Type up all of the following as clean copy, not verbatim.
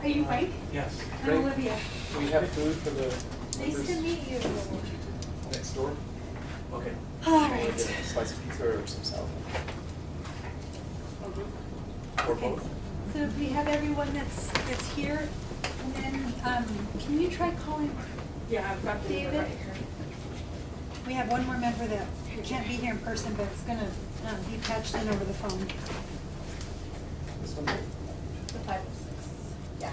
Are you Frank? Yes. I'm Frank, Olivia. we have food for the Nice to meet you. next door? Okay. All Wanna right. get a slice of pizza or some salad? Or Okay. both? So we have everyone that's here, and then can you try calling? Yeah, I've got David? David right here. We have one more member that can't be here in person, but it's gonna be patched in over the phone. This one? The 506. Yeah.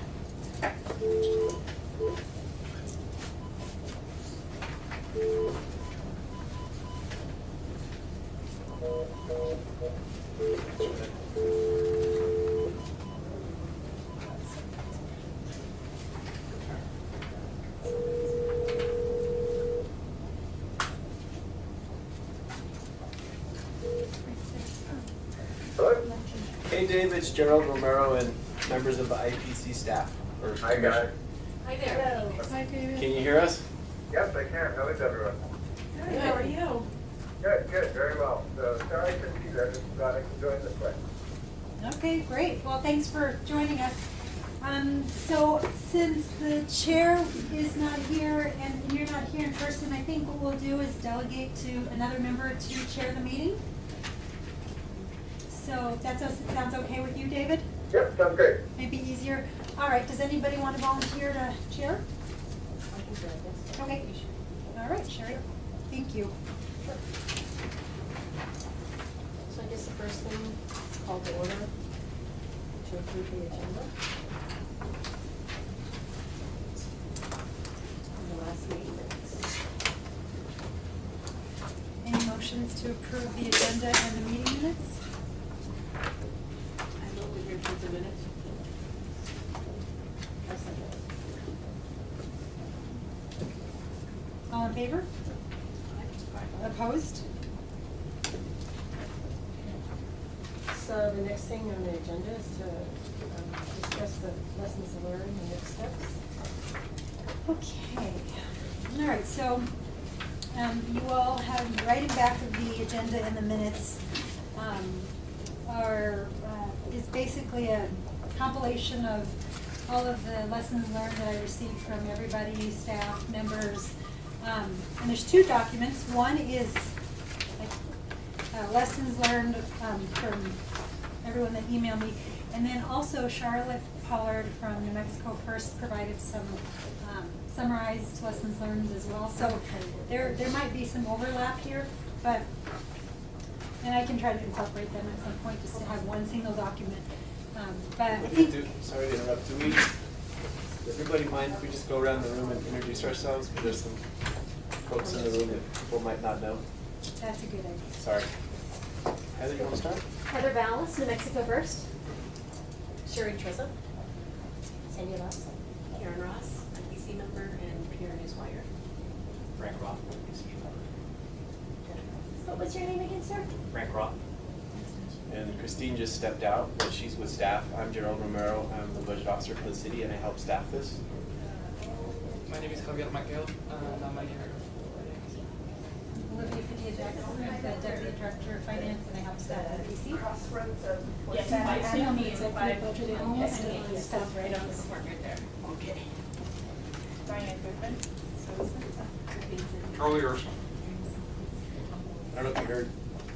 Hello? Hey Dave, it's Gerald Romero and members of the IPC staff. Or Hi guys. Hi there. Hi, David. Can you hear us? Yes, I can. How is everyone? Good, how are you? Good, good, very well. So sorry I couldn't be there, just glad I can join this way. Okay, great. Well, thanks for joining us. So since the chair is not here and you're not here in person, I think what we'll do is delegate to another member to chair the meeting. So that sounds okay with you, David? Yep, sounds great. Maybe easier. All right, does anybody want to volunteer to chair? Okay. All right, Sherry. Thank you. So I guess the first thing, call to order to approve the agenda. From the last meeting minutes. Any motions to approve the agenda and the meeting minutes? I move we approve the minutes. I second it. All in favor? Opposed? So the next thing on the agenda is to discuss the lessons learned and next steps. Okay. All right, so you all have, writing back of the agenda and the minutes is basically a compilation of all of the lessons learned that I received from everybody, staff, members. And there's two documents. One is lessons learned from everyone that emailed me. And then also Charlotte Pollard from New Mexico First provided some summarized lessons learned as well. So there might be some overlap here, and I can try to incorporate them at some point just to have one single document. But I think, Sorry to interrupt. Does everybody mind if we just go around the room and introduce ourselves? Because there's some folks in the room that people might not know. that's a good idea. Sorry. Heather, you want to start? Heather Vallis, New Mexico First. Sherry Trissa, Sandy Loss. Karen Ross, IPC member, and Pierre Newswire. Frank Roth, What was your name again, sir? Frank Roth. And Christine just stepped out, but she's with staff. I'm Gerald Romero. I'm the budget officer for the city, and I help staff this. My name is Javier Maquel, and I'm a Olivia Padilla-Jackson, I'm the Deputy Director of Finance, and I help staff at ABC. Yes, And by I Zoom, am it's the by budget and analyst. it's stuff right on the corner there. Okay. Diane Goodman, Charlie Urson. I don't know if you heard,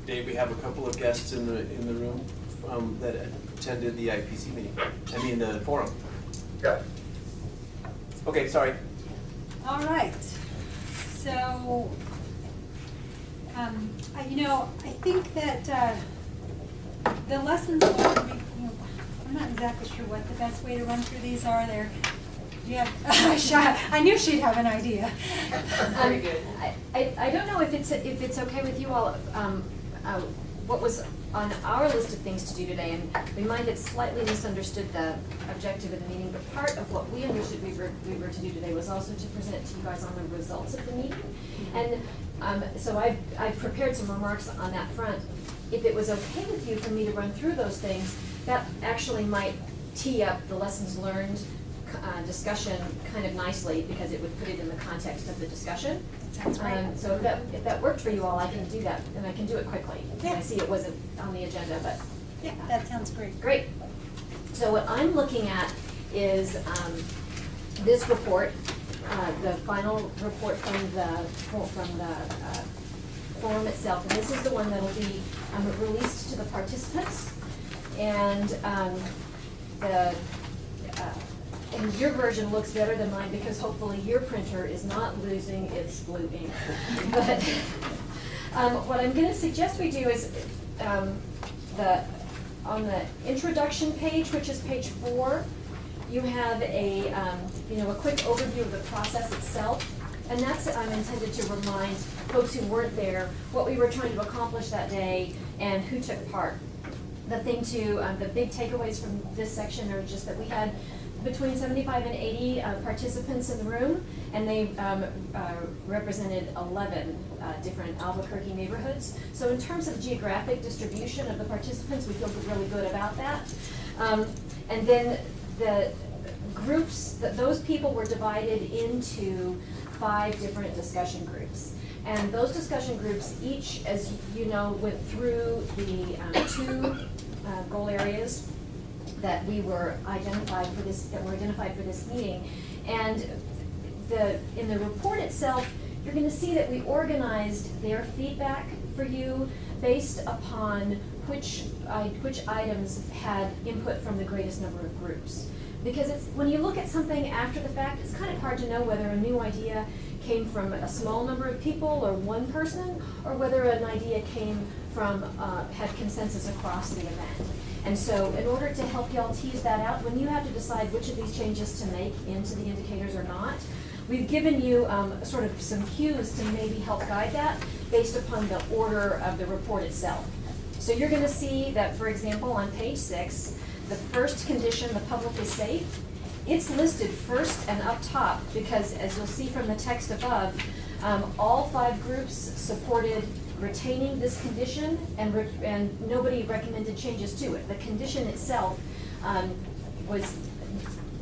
Dave, we have a couple of guests in the room that attended the IPC meeting. I mean, the forum. Yes. Okay, sorry. All right. So, I think that the lessons learned, I'm not exactly sure what the best way to run through these are there. Yeah, I knew she'd have an idea. Very good. I don't know if it's okay with you all. What was on our list of things to do today, and we might have slightly misunderstood the objective of the meeting, but part of what we understood we were to do today was also to present to you guys on the results of the meeting. And so I've prepared some remarks on that front. If it was okay with you for me to run through those things, that actually might tee up the lessons learned discussion kind of nicely, because it would put it in the context of the discussion. Sounds right. So if that worked for you all, I can do that, and I can do it quickly. Yeah. I see it wasn't on the agenda, but Yeah, that sounds great. great. So what I'm looking at is this report, the final report from the forum itself. And this is the one that will be released to the participants. And and your version looks better than mine because hopefully your printer is not losing its blue ink. But what I'm going to suggest we do is on the introduction page, which is page 4, you have a a quick overview of the process itself, and that's intended to remind folks who weren't there what we were trying to accomplish that day and who took part. The big takeaways from this section are just that we had between 75 and 80 participants in the room, and they represented 11 different Albuquerque neighborhoods. So in terms of geographic distribution of the participants, we feel really good about that. And then the groups, those people were divided into 5 different discussion groups. And those discussion groups each, as you know, went through the 2 goal areas that were identified for this meeting. And in the report itself, you're going to see that we organized their feedback for you based upon which items had input from the greatest number of groups. Because when you look at something after the fact, it's kind of hard to know whether a new idea came from a small number of people or one person, or whether an idea came from, had consensus across the event. And so in order to help y'all tease that out, when you have to decide which of these changes to make into the indicators or not, we've given you sort of some cues to maybe help guide that based upon the order of the report itself. So you're going to see that, for example, on page 6, the first condition, the public is safe, it's listed first and up top because, as you'll see from the text above, all 5 groups supported retaining this condition, and nobody recommended changes to it. The condition itself was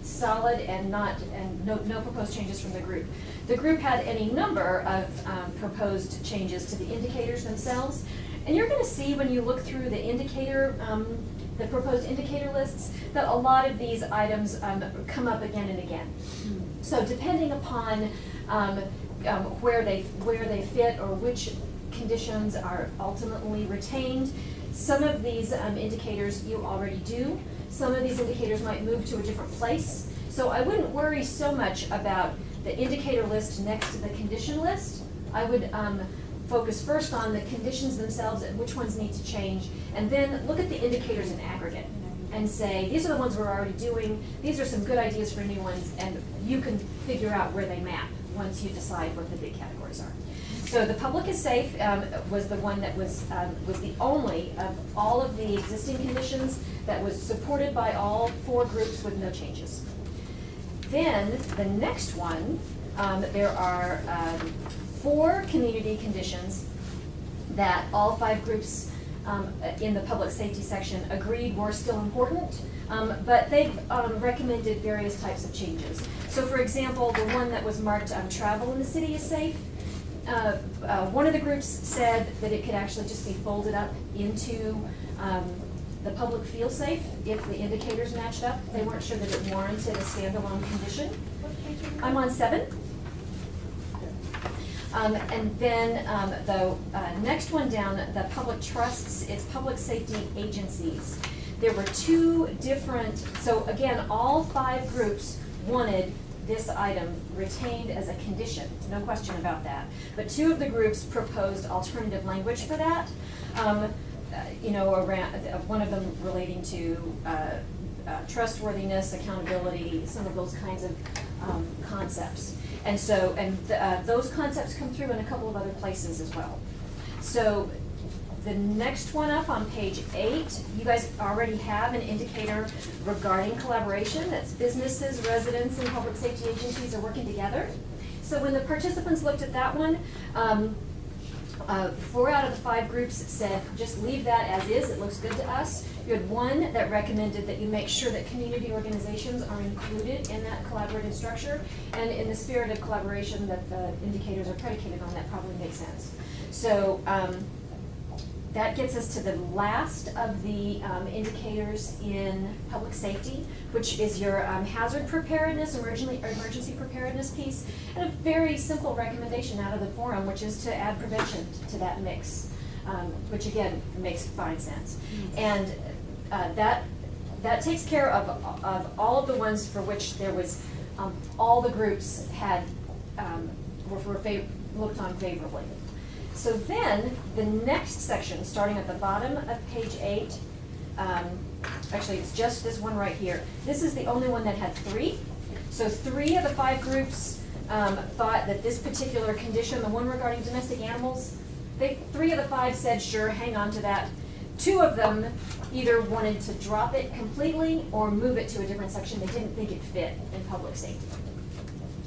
solid and no proposed changes from the group. The group had any number of proposed changes to the indicators themselves, and you're going to see when you look through the proposed indicator lists that a lot of these items come up again and again. So depending upon where they fit or which conditions are ultimately retained, some of these indicators you already do. Some of these indicators might move to a different place. So I wouldn't worry so much about the indicator list next to the condition list. I would focus first on the conditions themselves and which ones need to change, and then look at the indicators in aggregate and say, these are the ones we're already doing, these are some good ideas for new ones, and you can figure out where they map once you decide what the big categories are. So the public is safe was the one that was the only of all of the existing conditions that was supported by all 4 groups with no changes. Then the next one, there are 4 community conditions that all 5 groups in the public safety section agreed were still important, but they've recommended various types of changes. So for example, the one that was marked travel in the city is safe. One of the groups said that it could actually just be folded up into the public feel safe if the indicators matched up. They weren't sure that it warranted a standalone condition. I'm on 7. And then the next one down, the public trusts, it's public safety agencies. There were 2 different, so again, all 5 groups wanted this item retained as a condition, no question about that. But 2 of the groups proposed alternative language for that. One of them relating to trustworthiness, accountability, some of those kinds of concepts. And so, those concepts come through in a couple of other places as well. So the next one up on page 8, you guys already have an indicator regarding collaboration. That's businesses, residents, and public safety agencies are working together. So when the participants looked at that one, 4 out of the 5 groups said, just leave that as is, it looks good to us. You had 1 that recommended that you make sure that community organizations are included in that collaborative structure, and in the spirit of collaboration that the indicators are predicated on, that probably makes sense. So that gets us to the last of the indicators in public safety, which is your hazard preparedness, emergency preparedness piece, and a very simple recommendation out of the forum, which is to add prevention to that mix, which again makes fine sense. And that takes care of all of the ones for which there was all the groups had looked on favorably. So then, the next section, starting at the bottom of page 8, actually it's just this one right here. This is the only one that had 3. So 3 of the 5 groups thought that this particular condition, the one regarding domestic animals, 3 of the 5 said, sure, hang on to that. 2 of them either wanted to drop it completely or move it to a different section. They didn't think it fit in public safety.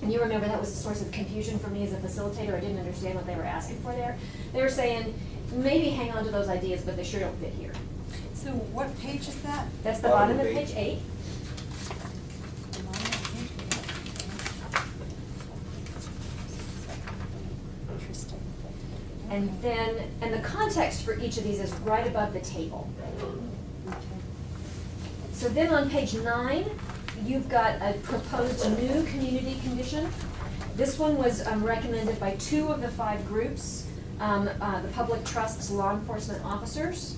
And you remember that was a source of confusion for me as a facilitator. I didn't understand what they were asking for there. They were saying, maybe hang on to those ideas, but they sure don't fit here. So what page is that? That's the bottom of page 8. Interesting. And the context for each of these is right above the table. Okay. So then on page 9, you've got a proposed new community condition. This one was recommended by 2 of the 5 groups, the public trust's law enforcement officers.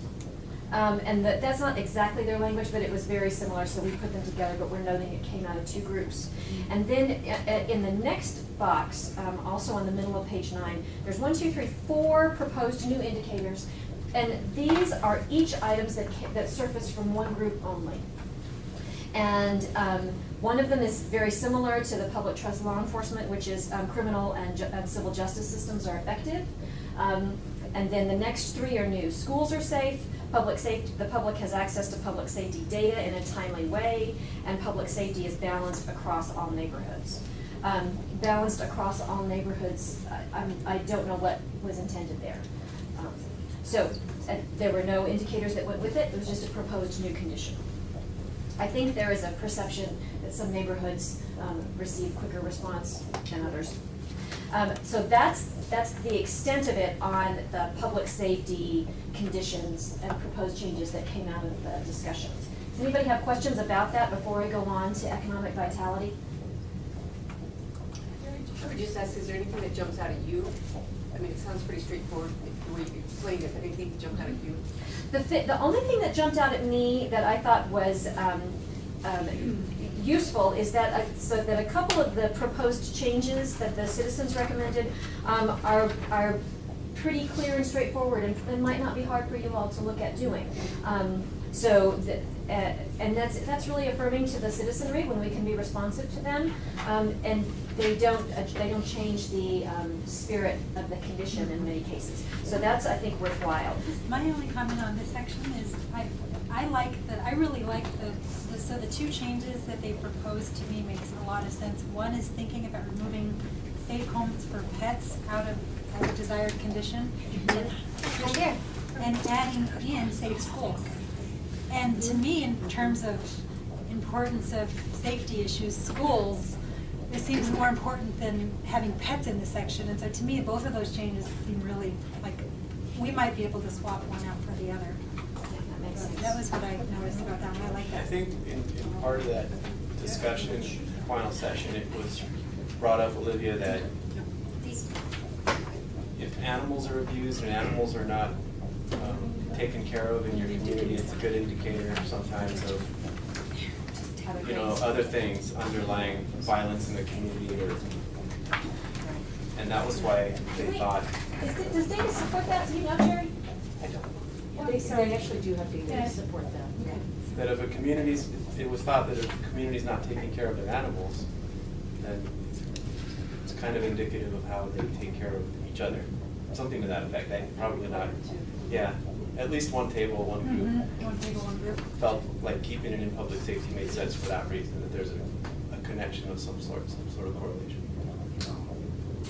And that's not exactly their language, but it was very similar, so we put them together, but we're noting it came out of 2 groups. And then in the next box, also on the middle of page 9, there's 1, 2, 3, 4 proposed new indicators, and these are each items that surface from one group only. And one of them is very similar to the public trust law enforcement, which is criminal and civil justice systems are effective. And then the next 3 are new. Schools are safe, the public has access to public safety data in a timely way, and public safety is balanced across all neighborhoods. Balanced across all neighborhoods, I don't know what was intended there. So there were no indicators that went with it, it was just a proposed new condition. I think there is a perception that some neighborhoods receive quicker response than others. So that's the extent of it on the public safety conditions and proposed changes that came out of the discussions. Does anybody have questions about that before I go on to economic vitality? I would just ask, is there anything that jumps out at you? I mean, it sounds pretty straightforward the way you explained it, but anything that jumped out at you? The only thing that jumped out at me that I thought was useful is that a couple of the proposed changes that the citizens recommended are pretty clear and straightforward, and might not be hard for you all to look at doing. And that's really affirming to the citizenry when we can be responsive to them, and they don't change the spirit of the condition in many cases. So that's, I think, worthwhile. My only comment on this section is I really like so the 2 changes that they proposed to me makes a lot of sense. One is thinking about removing safe homes for pets out of as a desired condition. Right there. And adding in safe schools. And to me, in terms of importance of safety issues, schools, this seems more important than having pets in this section. And so to me, both of those changes seem really like we might be able to swap one out for the other. That makes sense. That was what I noticed about that one. I like that. I think in part of that discussion, final session, it was brought up, Olivia, that if animals are abused and animals are not taken care of in your community, it's a good indicator sometimes of, you know, other things underlying violence in the community, and that was why they thought. Does data support that? Do you know, Jerry? I don't. They actually do have data to support that. Okay. That if a community's, it was thought that if a community's not taking care of their animals, then it's kind of indicative of how they take care of each other. Something to that effect. I probably not. Yeah. At least one table, one group. Mm-hmm. One table, one group. Felt like keeping it in public safety made sense for that reason, that there's a connection of some sort of correlation.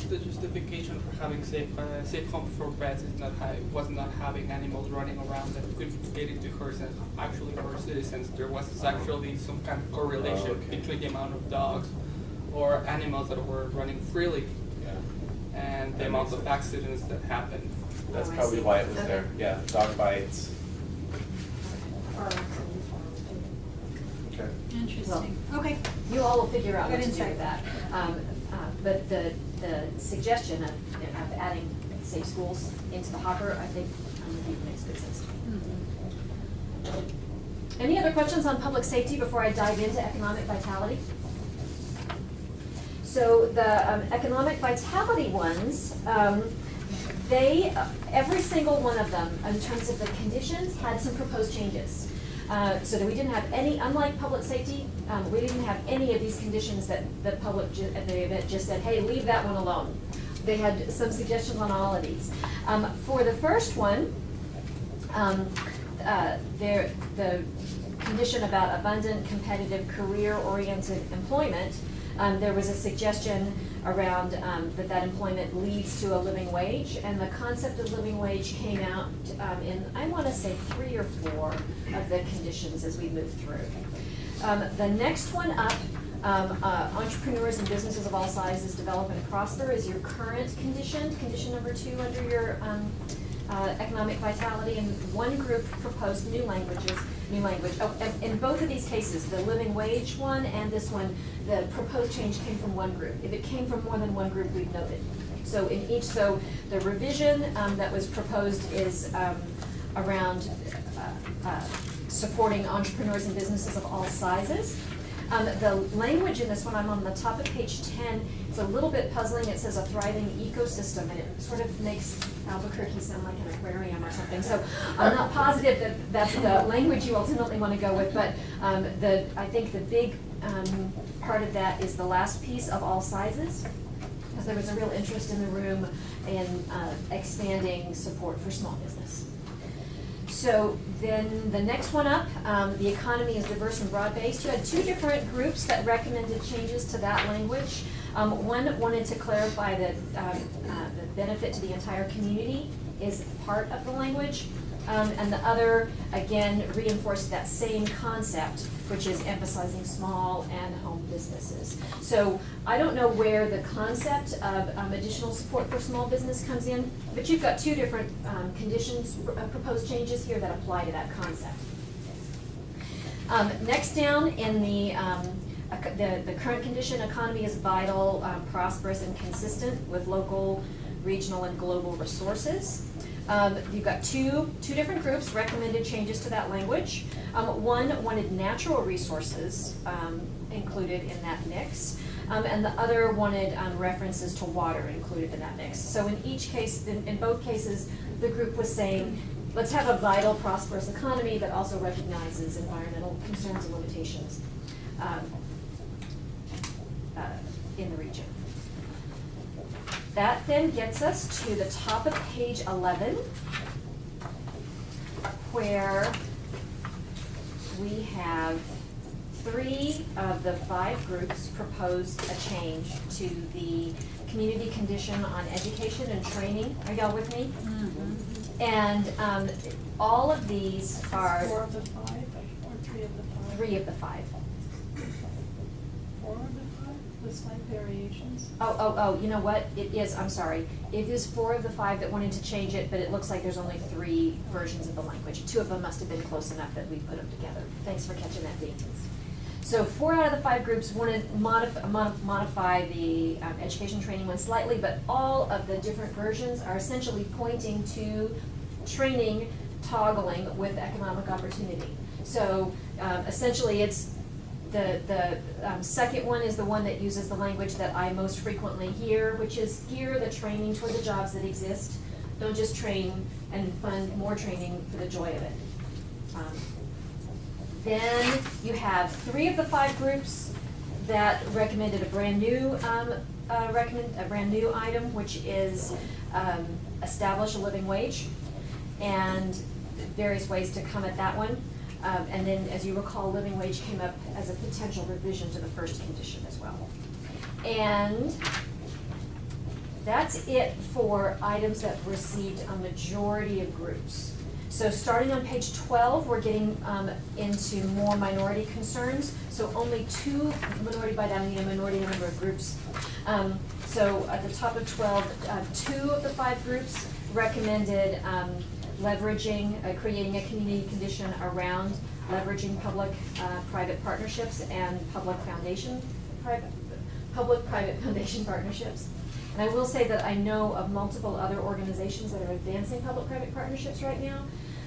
The justification for having safe home for pets is was not having animals running around that could get into hers and actually hurt citizens. There was actually some kind of correlation between the amount of dogs or animals that were running freely. Yeah. and the amount of accidents that happen. That's Oh, I probably see. why it was Okay. there, yeah, dog bites. Car accidents, too. Okay. Interesting, okay. You all will figure out what Good to do insight. with that. But the suggestion of adding safe schools into the hopper, I think, makes good sense. Any other questions on public safety before I dive into economic vitality? So the economic vitality ones, they, every single one of them, in terms of the conditions, had some proposed changes. So that we didn't have any, unlike public safety, we didn't have any of these conditions that the at the event just said, hey, leave that one alone. They had some suggestions on all of these. For the first one, the condition about abundant, competitive, career-oriented employment, there was a suggestion around that employment leads to a living wage, and the concept of living wage came out in, I want to say, 3 or 4 of the conditions as we moved through. The next one up, entrepreneurs and businesses of all sizes develop and prosper, is your current condition, condition number 2 under your economic vitality, and one group proposed new language. Oh, and in both of these cases, the living wage one and this one, the proposed change came from one group. If it came from more than one group, we've noted. So in each, so the revision that was proposed is around supporting entrepreneurs and businesses of all sizes. The language in this one, I'm on the top of page 10, it's a little bit puzzling. It says a thriving ecosystem, and it sort of makes Albuquerque sound like an aquarium or something. So I'm not positive that that's the language you ultimately want to go with, but I think the big part of that is the last piece, of all sizes, because there was a real interest in the room in expanding support for small business. So then the next one up, the economy is diverse and broad-based. You had 2 different groups that recommended changes to that language. One wanted to clarify that the benefit to the entire community is part of the language. And the other, again, reinforced that same concept, which is emphasizing small and home businesses. So I don't know where the concept of additional support for small business comes in, but you've got 2 different conditions, proposed changes here that apply to that concept. Next down in the current condition, economy is vital, prosperous, and consistent with local, regional, and global resources. You've got two different groups recommended changes to that language. One wanted natural resources included in that mix, and the other wanted references to water included in that mix. So in each case, in both cases, the group was saying, let's have a vital, prosperous economy that also recognizes environmental concerns and limitations in the region. That then gets us to the top of page 11, where we have 3 of the 5 groups proposed a change to the community condition on education and training. Are y'all with me? Mm-hmm. And all of these are 4 of the 5 or 3 of the 5? 3 of the 5. 4 of the 5 with slight variations? Oh, you know what? It is, I'm sorry. It is 4 of the 5 that wanted to change it, but it looks like there's only 3 versions of the language. 2 of them must have been close enough that we put them together. Thanks for catching that, Dean. So 4 out of the 5 groups wanted to modify the education training one slightly, but all of the different versions are essentially pointing to training toggling with economic opportunity. So essentially it's the second one is the one that uses the language that I most frequently hear, which is gear the training toward the jobs that exist. Don't just train and fund more training for the joy of it. Then you have 3 of the 5 groups that recommended a brand new item, which is establish a living wage, and various ways to come at that one. And then, as you recall, living wage came up as a potential revision to the first condition as well. And that's it for items that received a majority of groups. So starting on page 12, we're getting into more minority concerns. So only 2 minority, by that I mean a minority in the number of groups. So at the top of 12, 2 of the 5 groups recommended leveraging, creating a community condition around leveraging public-private partnerships and public-private foundation partnerships. And I will say that I know of multiple other organizations that are advancing public-private partnerships right now.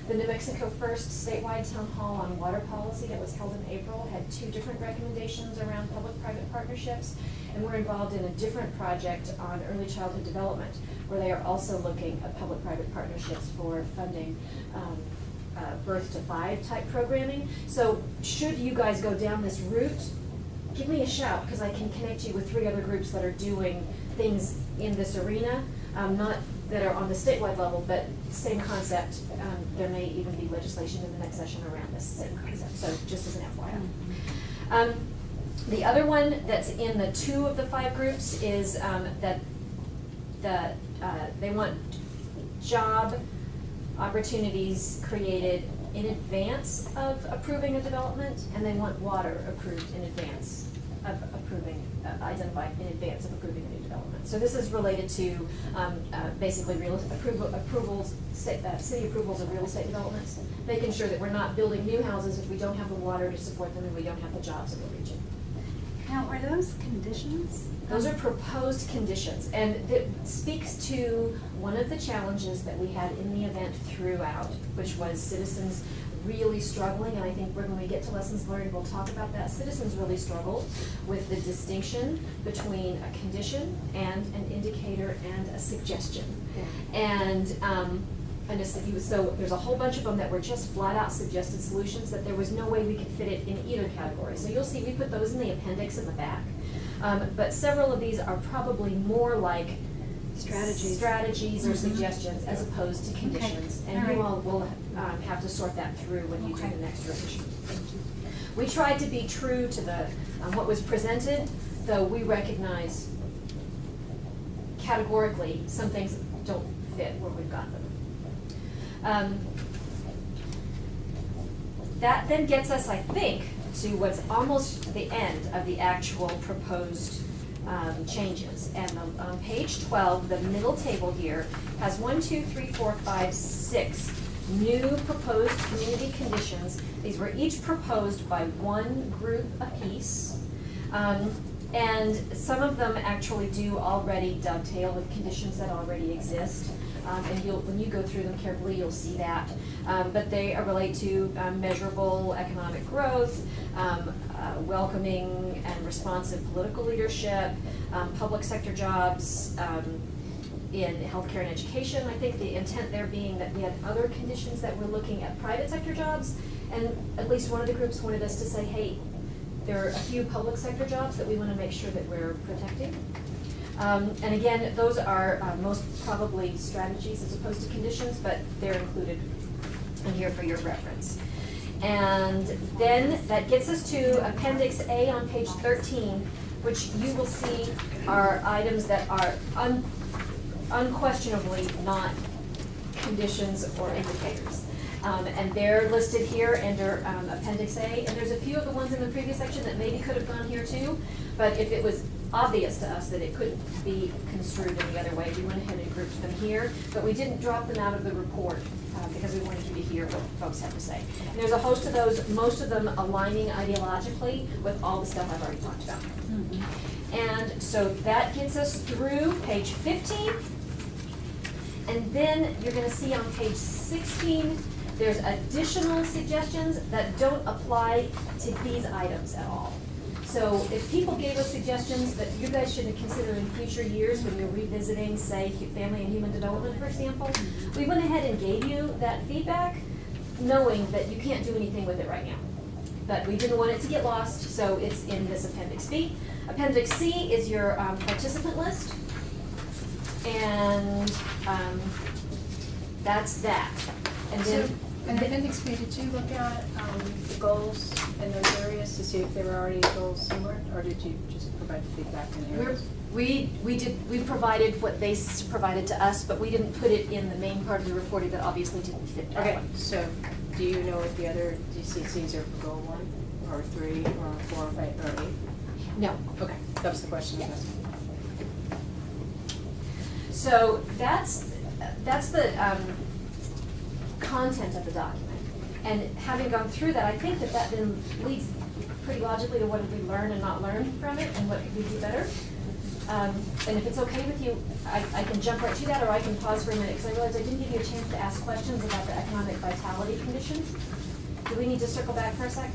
The New Mexico First statewide town hall on water policy that was held in April had 2 different recommendations around public-private partnerships. And we're involved in a different project on early childhood development, where they are also looking at public-private partnerships for funding birth to 5 type programming. So should you guys go down this route, give me a shout, because I can connect you with 3 other groups that are doing things in this arena, not that are on the statewide level, but same concept. There may even be legislation in the next session around this same concept, so just as an FYI. The other one that's in the 2 of the 5 groups is that they want job opportunities created in advance of approving a development, and they want water approved in advance of approving, identified in advance of approving a new development. So this is related to basically city approvals of real estate developments, making sure that we're not building new houses if we don't have the water to support them and we don't have the jobs in the region. Now, are those conditions? Those are proposed conditions, and it speaks to one of the challenges that we had in the event throughout, which was citizens really struggling, and I think when we get to lessons learned, we'll talk about that. Citizens really struggled with the distinction between a condition and an indicator and a suggestion. And so there's a whole bunch of them that were just flat out suggested solutions that there was no way we could fit it in either category. So you'll see we put those in the appendix in the back. But several of these are probably more like strategies or suggestions as opposed to conditions. Okay. And All you right. all will have to sort that through when you do Okay. the next revision. We tried to be true to the what was presented, though we recognize categorically some things don't fit where we've got them. That then gets us, I think, to what's almost the end of the actual proposed changes. And on page 12, the middle table here has 1, 2, 3, 4, 5, 6 new proposed community conditions. These were each proposed by one group apiece. And some of them actually do already dovetail with conditions that already exist. And when you go through them carefully, you'll see that. But they are related to measurable economic growth, welcoming and responsive political leadership, public sector jobs, in healthcare and education. I think the intent there being that we had other conditions that were looking at private sector jobs, and at least one of the groups wanted us to say, hey, there are a few public sector jobs that we want to make sure that we're protecting. And again, those are most probably strategies as opposed to conditions, but they're included in here for your reference. And then that gets us to Appendix A on page 13, which you will see are items that are unquestionably not conditions or indicators. And they're listed here under Appendix A, and there's a few of the ones in the previous section that maybe could have gone here too, but if it was obvious to us that it couldn't be construed any other way, we went ahead and grouped them here, but we didn't drop them out of the report because we wanted you to hear what folks have to say. And there's a host of those, most of them aligning ideologically with all the stuff I've already talked about. Mm-hmm. And so that gets us through page 15, and then you're going to see on page 16 there's additional suggestions that don't apply to these items at all. So if people gave us suggestions that you guys should consider in future years when you're revisiting, say, family and human development, for example, we went ahead and gave you that feedback, knowing that you can't do anything with it right now. But we didn't want it to get lost, so it's in this Appendix B. Appendix C is your participant list, and that's that. And then, And appendix B, did you look at the goals in those areas to see if there were already goals similar, or did you just provide feedback in areas? We provided what they provided to us, but we didn't put it in the main part of the reporting that obviously didn't fit that Okay, one. so do you know what the other DCCs are for goal 1, or 3, or 4, or 5, or 8? No. Okay, that was the question I was asking. So that's the content of the document. And having gone through that, I think that then leads pretty logically to what did we learn and not learn from it, and what could we do better. And if it's okay with you, I can jump right to that, or I can pause for a minute, because I realized I didn't give you a chance to ask questions about the economic vitality conditions. Do we need to circle back for a sec?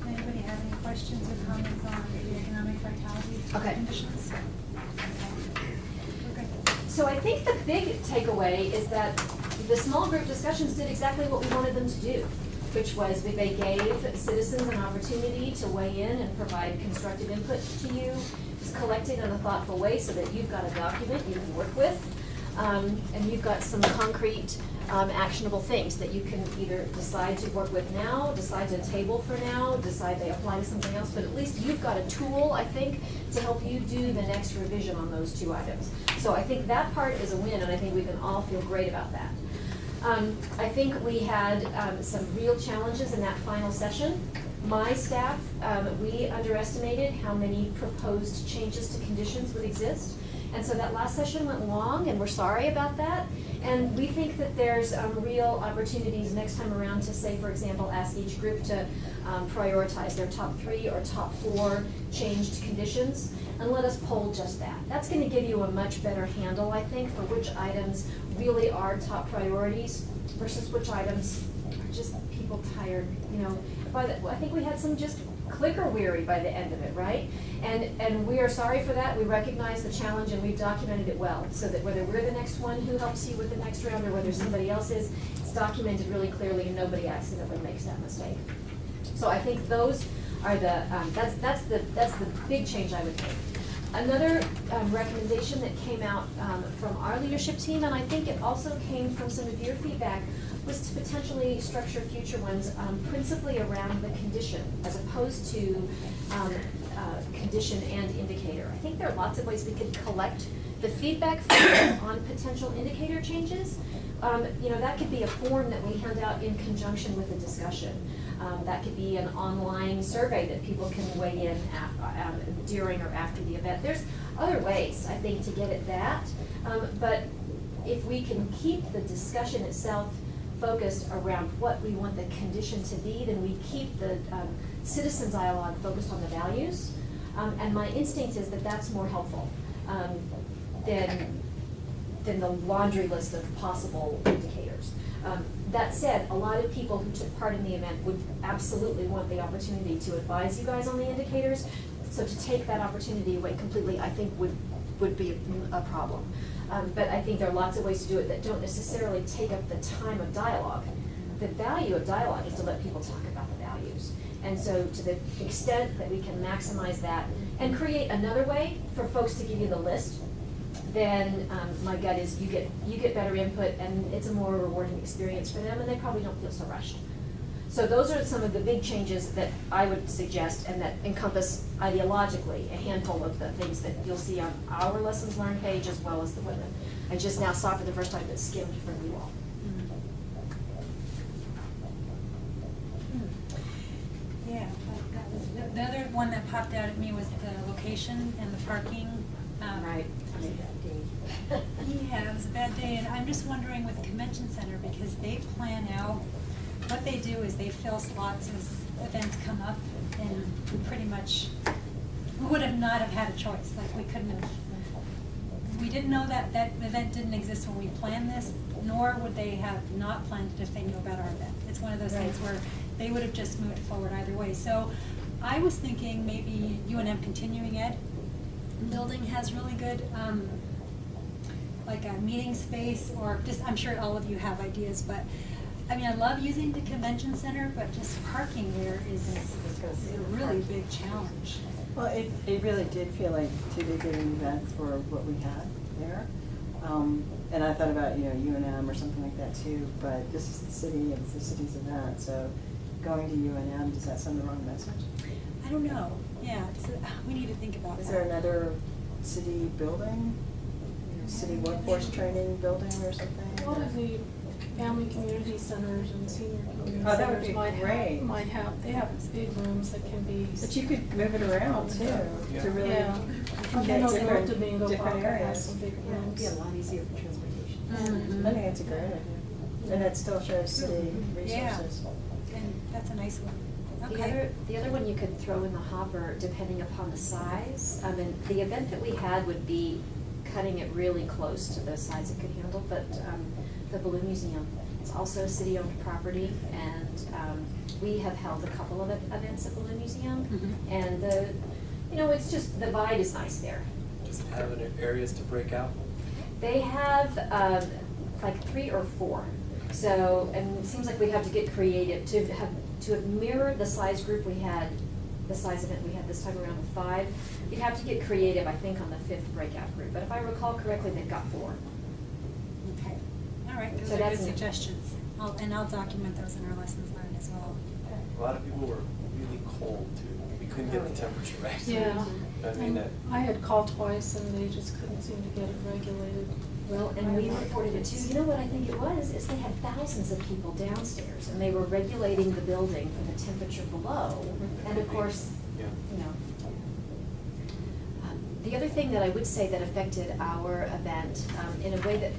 Anybody have any questions or comments on the economic vitality conditions? Okay. So I think the big takeaway is that the small group discussions did exactly what we wanted them to do, which was that they gave citizens an opportunity to weigh in and provide constructive input to you. It's collected in a thoughtful way so that you've got a document you can work with, and you've got some concrete actionable things that you can either decide to work with now, decide to table for now, decide they apply to something else, but at least you've got a tool, I think, to help you do the next revision on those 2 items. So I think that part is a win, and I think we can all feel great about that. I think we had some real challenges in that final session. My staff, we underestimated how many proposed changes to conditions would exist. And so that last session went long, and we're sorry about that. And we think that there's real opportunities next time around to say, for example, ask each group to prioritize their top 3 or top 4 changed conditions, and let us poll just that. That's going to give you a much better handle, I think, for which items really are top priorities versus which items are just people tired, you know. I think we had some just clicker weary by the end of it, right? And we are sorry for that. We recognize the challenge, and we've documented it well, so that whether we're the next one who helps you with the next round or whether somebody else is, it's documented really clearly and nobody accidentally makes that mistake. So I think those are the, that's the big change I would make. Another recommendation that came out from our leadership team, and I think it also came from some of your feedback, was to potentially structure future ones principally around the condition as opposed to condition and indicator. I think there are lots of ways we could collect the feedback on potential indicator changes. You know, that could be a form that we hand out in conjunction with a discussion. That could be an online survey that people can weigh in during or after the event. There's other ways, I think, to get at that. But if we can keep the discussion itself focused around what we want the condition to be, then we keep the citizen dialogue focused on the values. And my instinct is that that's more helpful than the laundry list of possible indicators. That said, a lot of people who took part in the event would absolutely want the opportunity to advise you guys on the indicators. So to take that opportunity away completely, I think would be a problem. But I think there are lots of ways to do it that don't necessarily take up the time of dialogue. The value of dialogue is to let people talk about the values. And so to the extent that we can maximize that and create another way for folks to give you the list, then my gut is you get better input, and it's a more rewarding experience for them, and they probably don't feel so rushed. So those are some of the big changes that I would suggest, and that encompass ideologically a handful of the things that you'll see on our lessons learned page as well as the women. I just now saw for the first time that skimmed from you all. Yeah, that was, the other one that popped out at me was the location and the parking. Right. Yeah, it was a bad day, and I'm just wondering with Convention Center, because they plan out, what they do is they fill slots as events come up, and we pretty much, we would have not have had a choice, like we couldn't have, we didn't know that that event didn't exist when we planned this, nor would they have not planned it if they knew about our event. It's one of those things where they would have just moved forward either way. So I was thinking maybe UNM continuing ed building has really good, like a meeting space, or just, I'm sure all of you have ideas, but I mean, I love using the convention center, but just parking there is a really big challenge. Well, it really did feel like too big of an event for what we had there. And I thought about, UNM or something like that too, but this is the city, it's the city's event, so going to UNM, does that send the wrong message? I don't know, yeah, we need to think about that. Is there another city building, city workforce training building or something? A lot of the family community centers and senior community Oh, that would centers be might great. they have big rooms that can be. But you could move it around too, Yeah. to really Yeah. I get know the different, Old Domingo different Park has areas. some big Yeah, it'd be a rooms. lot easier for transportation. Mhm. I think it's a great idea. And it still shows city Yeah. resources. And that's a nice one. The other one you could throw in the hopper, depending upon the size, and the event that we had would be cutting it really close to the size it could handle, but the Balloon Museum, it's also a city-owned property, and we have held a couple of events at Balloon Museum, Mhm. and it's just, the vibe is nice there. Does it have any areas to break out? They have like 3 or 4. So, and it seems like we have to get creative to mirror the size group we had, the size event we had this time around with 5. You'd have to get creative, I think, on the 5th breakout group. But if I recall correctly, they've got 4. Okay, all right, those So are good that's an- suggestions. I'll document those in our lessons learned as well. A lot of people were really cold too. We couldn't get the temperature right. Yeah. I mean, that, I had called twice and they just couldn't seem to get it regulated. Well, and we reported it too. You know what I think it was, is they had thousands of people downstairs, and they were regulating the building for the temperature below. And of course, yeah. The other thing that I would say that affected our event, in a way that,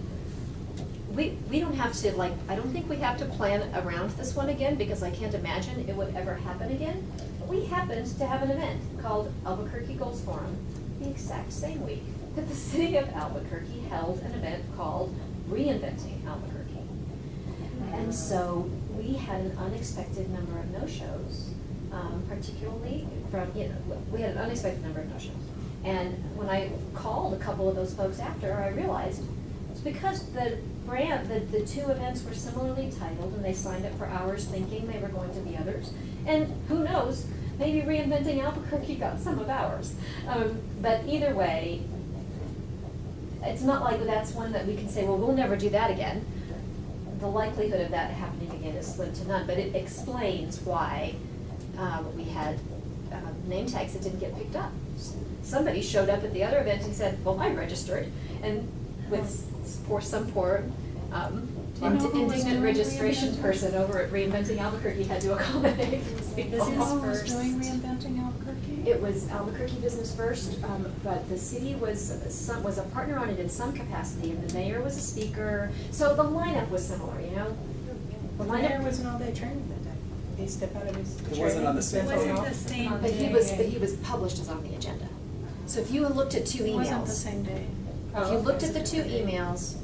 we don't have to, I don't think we have to plan around this one again, because I can't imagine it would ever happen again. But we happened to have an event called ABQ Goals Forum the exact same week that the city of Albuquerque held an event called Reinventing Albuquerque. And so we had an unexpected number of no-shows, particularly from, we had an unexpected number of no-shows. And when I called a couple of those folks after, I realized it's because the 2 events were similarly titled, and they signed up for hours thinking they were going to be others. And who knows, maybe Reinventing Albuquerque got some of ours. But either way, it's not like that's one that we can say, well, we'll never do that again. The likelihood of that happening again is slim to none, but it explains why we had name tags that didn't get picked up. Somebody showed up at the other event and said, well, I registered, and for some poor Do you know who was indignant doing registration Reinventing? person over at Reinventing Albuquerque had to accommodate these people. Business Who was First. doing Reinventing Albuquerque? It was Albuquerque Business First, but the city was a partner on it in some capacity, and the mayor was a speaker, so the lineup was similar, The The mayor lineup, wasn't all day training that day. He stepped out of his training. It wasn't on the same It day. wasn't the same but he day. was published as on the agenda. So if you looked at 2 It wasn't the emails, same day. if you looked at the 2 emails,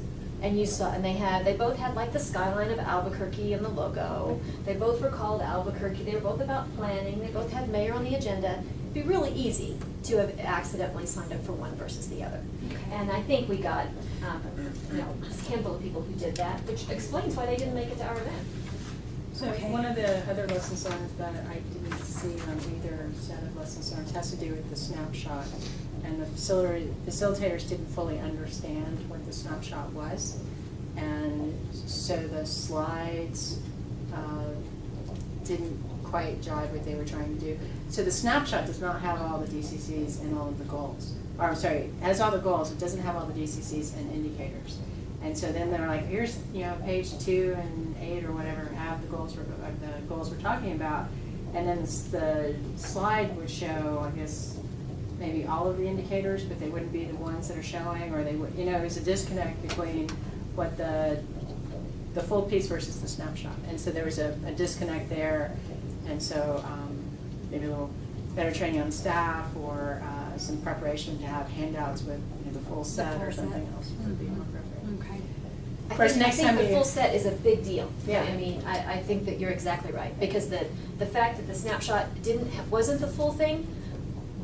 and you saw, and they both had the skyline of Albuquerque and the logo. They both were called Albuquerque. They were both about planning. They both had mayor on the agenda. It'd be really easy to have accidentally signed up for one versus the other. And I think we got, a handful of people who did that, which explains why they didn't make it to our event. So Okay. one of the other lessons learned that I didn't see on either set of lessons learned has to do with the snapshot. And the facilitators didn't fully understand what the snapshot was. And so the slides didn't quite jive what they were trying to do. So the snapshot does not have all the DCCs and all of the goals. Or I'm sorry, it has all the goals, it doesn't have all the DCCs and indicators. And so then they're like, here's, page 2 and 8 or whatever have the goals we're talking about. And then the slide would show, I guess, maybe all of the indicators, but they wouldn't be the ones that are showing, or they would, it was a disconnect between what the full piece versus the snapshot. And so there was a disconnect there. And so maybe a little better training on staff, or some preparation to have handouts with the full set or something else would be more appropriate. Okay. I course, think, next I think time the you- full set is a big deal. Yeah. I mean, I think that you're exactly right, because the fact that the snapshot wasn't the full thing,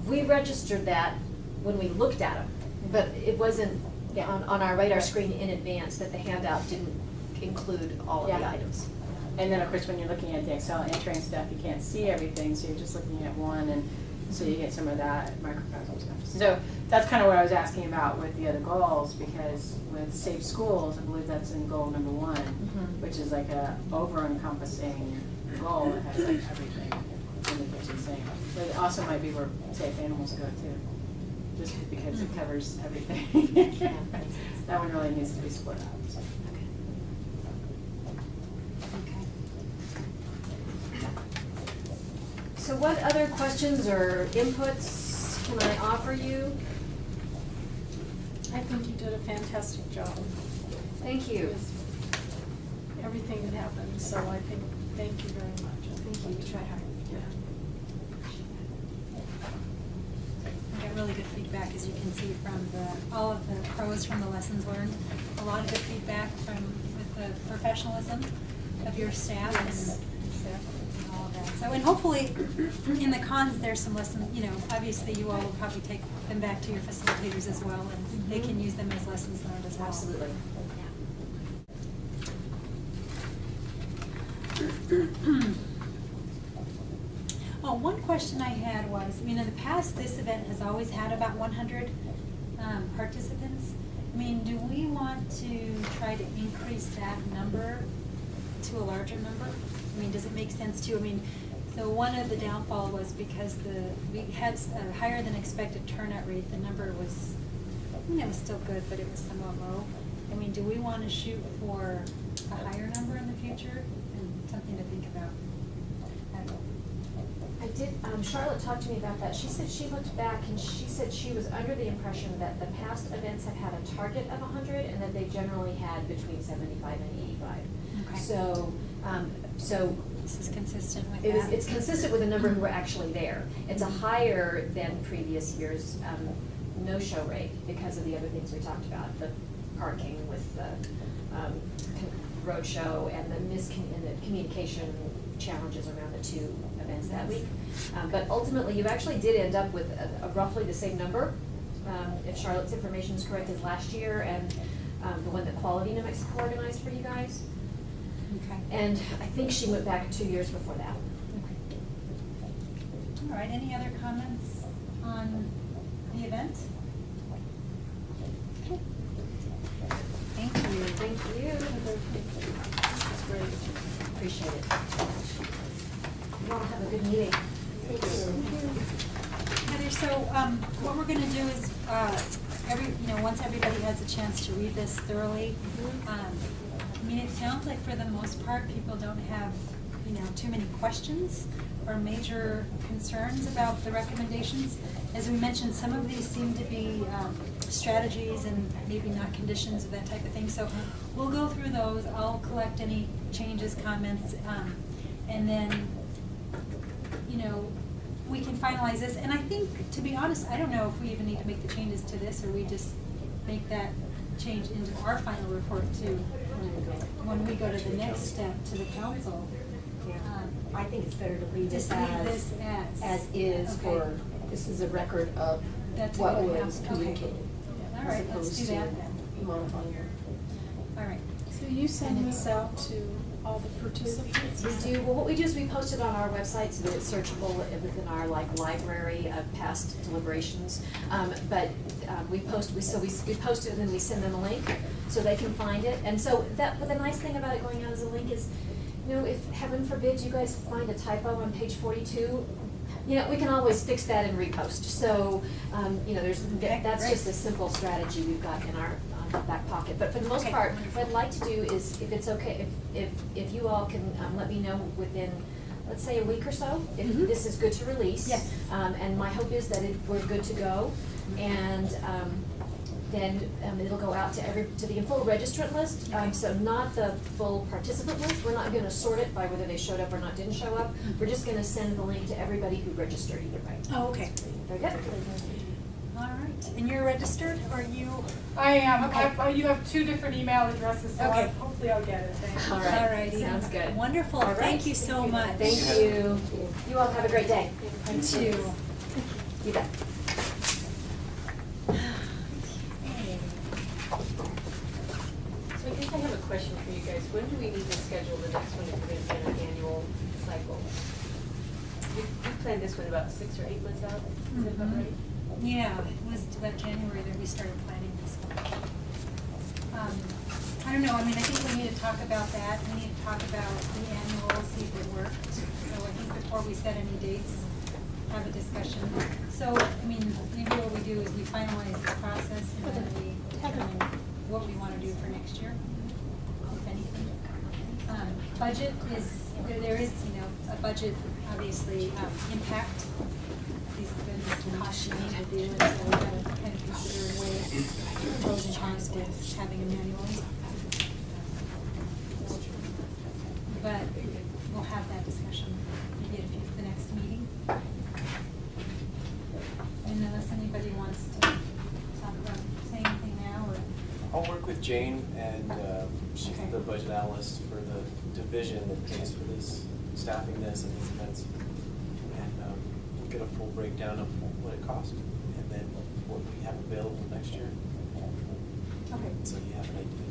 we registered that when we looked at them, but it wasn't on our radar screen in advance that the handout didn't include all of the Yeah. items. And then, of course, when you're looking at the Excel entry and stuff, you can't see everything, so you're just looking at one, and so you get some of that microcosm stuff. So that's kind of what I was asking about with the other goals, because with Safe Schools, I believe that's in goal number 1, which is like a over-encompassing goal that has like everything in the kitchen sink. But it also might be where Safe Animals go too, just because it covers everything. That one really needs to be split out. So. So what other questions or inputs can I offer you? I think you did a fantastic job Thank you. with everything that happened, so I think, thank you very much. Thank you, you tried hard. Yeah. We got really good feedback, as you can see from all of the pros from the lessons learned. A lot of good feedback with the professionalism of your staff and all of that. So, and hopefully, in the cons, there's some lessons, obviously you all will probably take them back to your facilitators as well, and they can use them as lessons learned as well. Absolutely. Oh, one question I had was, in the past, this event has always had about 100 participants. Do we want to try to increase that number to a larger number? Does it make sense to? So one of the downfall was because we had a higher than expected turnout rate. The number was, it was still good, but it was somewhat low. Do we want to shoot for a higher number in the future? And something to think about. I don't know. I did, Charlotte talked to me about that. She said she looked back and she said she was under the impression that the past events have had a target of 100 and that they generally had between 75 and 85. Okay. So This is consistent with it was, that. it's consistent with the number who were actually there. It's a higher than previous year's no-show rate because of the other things we talked about, the parking with the road show and the communication challenges around the 2 events that week. But ultimately, you actually did end up with a roughly the same number, if Charlotte's information is correct, as last year and the one that Quality New Mexico organized for you guys. Okay. And I think she went back 2 years before that. All right, any other comments on the event? Okay. Thank you. Thank you. That's great. Appreciate it. You all have a good meeting. Thank you. Heather, so what we're going to do is, once everybody has a chance to read this thoroughly, it sounds like for the most part, people don't have, too many questions or major concerns about the recommendations. As we mentioned, some of these seem to be strategies and maybe not conditions or that type of thing. So we'll go through those. I'll collect any changes, comments, and then, we can finalize this. And I think, to be honest, I don't know if we even need to make the changes to this, or we just make that change into our final report too, when we go to the next step to the council. I think it's better to leave Just it leave this as is okay. for, this is a record of That's what what was happened. Okay. communicated. All right, let's do that then. Modifying it. All right. So you send this out to all the participants? We do. Well, what we do is we post it on our website so that it's searchable within our library of past deliberations. We post it and then we send them a link so they can find it. And so but the nice thing about it going out as a link is, if heaven forbid you guys find a typo on page 42, we can always fix that and repost. So, that's just a simple strategy we've got in our back pocket. But for the most part, what I'd like to do is, if it's okay, if you all can let me know within, let's say, a week or so, if this is good to release. Yes. And my hope is that we're good to go, and then it'll go out to the full registrant list. So not the full participant list. We're not going to sort it by whether they showed up or not didn't show up. We're just going to send the link to everybody who registered either way. Oh, okay. Very good. All right. And you're registered? Are you? I am. Okay. You have 2 different email addresses, so Okay. hopefully I'll get it. Thank you. All right. All righty. Sounds good. Wonderful. All right. Thank you so much. Thank you. You all have a great day. You too. You bet. So I guess I have a question for you guys. When do we need to schedule the next one if we're going to be in an annual cycle? We planned this one about 6 or 8 months out, is that about right? Yeah, it was about January that we started planning this one. I don't know, I mean, I think we need to talk about that, we need to talk about the annual, see if it worked. So I think before we set any dates, have a discussion. So, I mean, maybe what we do is we finalize the process and then we determine what we want to do for next year, if anything. Budget is, there is, you know, a budget, obviously, impact. These have been cautioning to do, and so we gotta kind of consider and weigh pros and cons to having a manual. But we'll have that discussion maybe at the next meeting. And unless anybody wants to talk about, say anything now, or. I'll work with Jane, and she's Okay. the budget analyst for the division that pays for this, staffing this and these events. And we'll get a full breakdown of what it costs, and then what we have available next year. Okay. So you have an idea.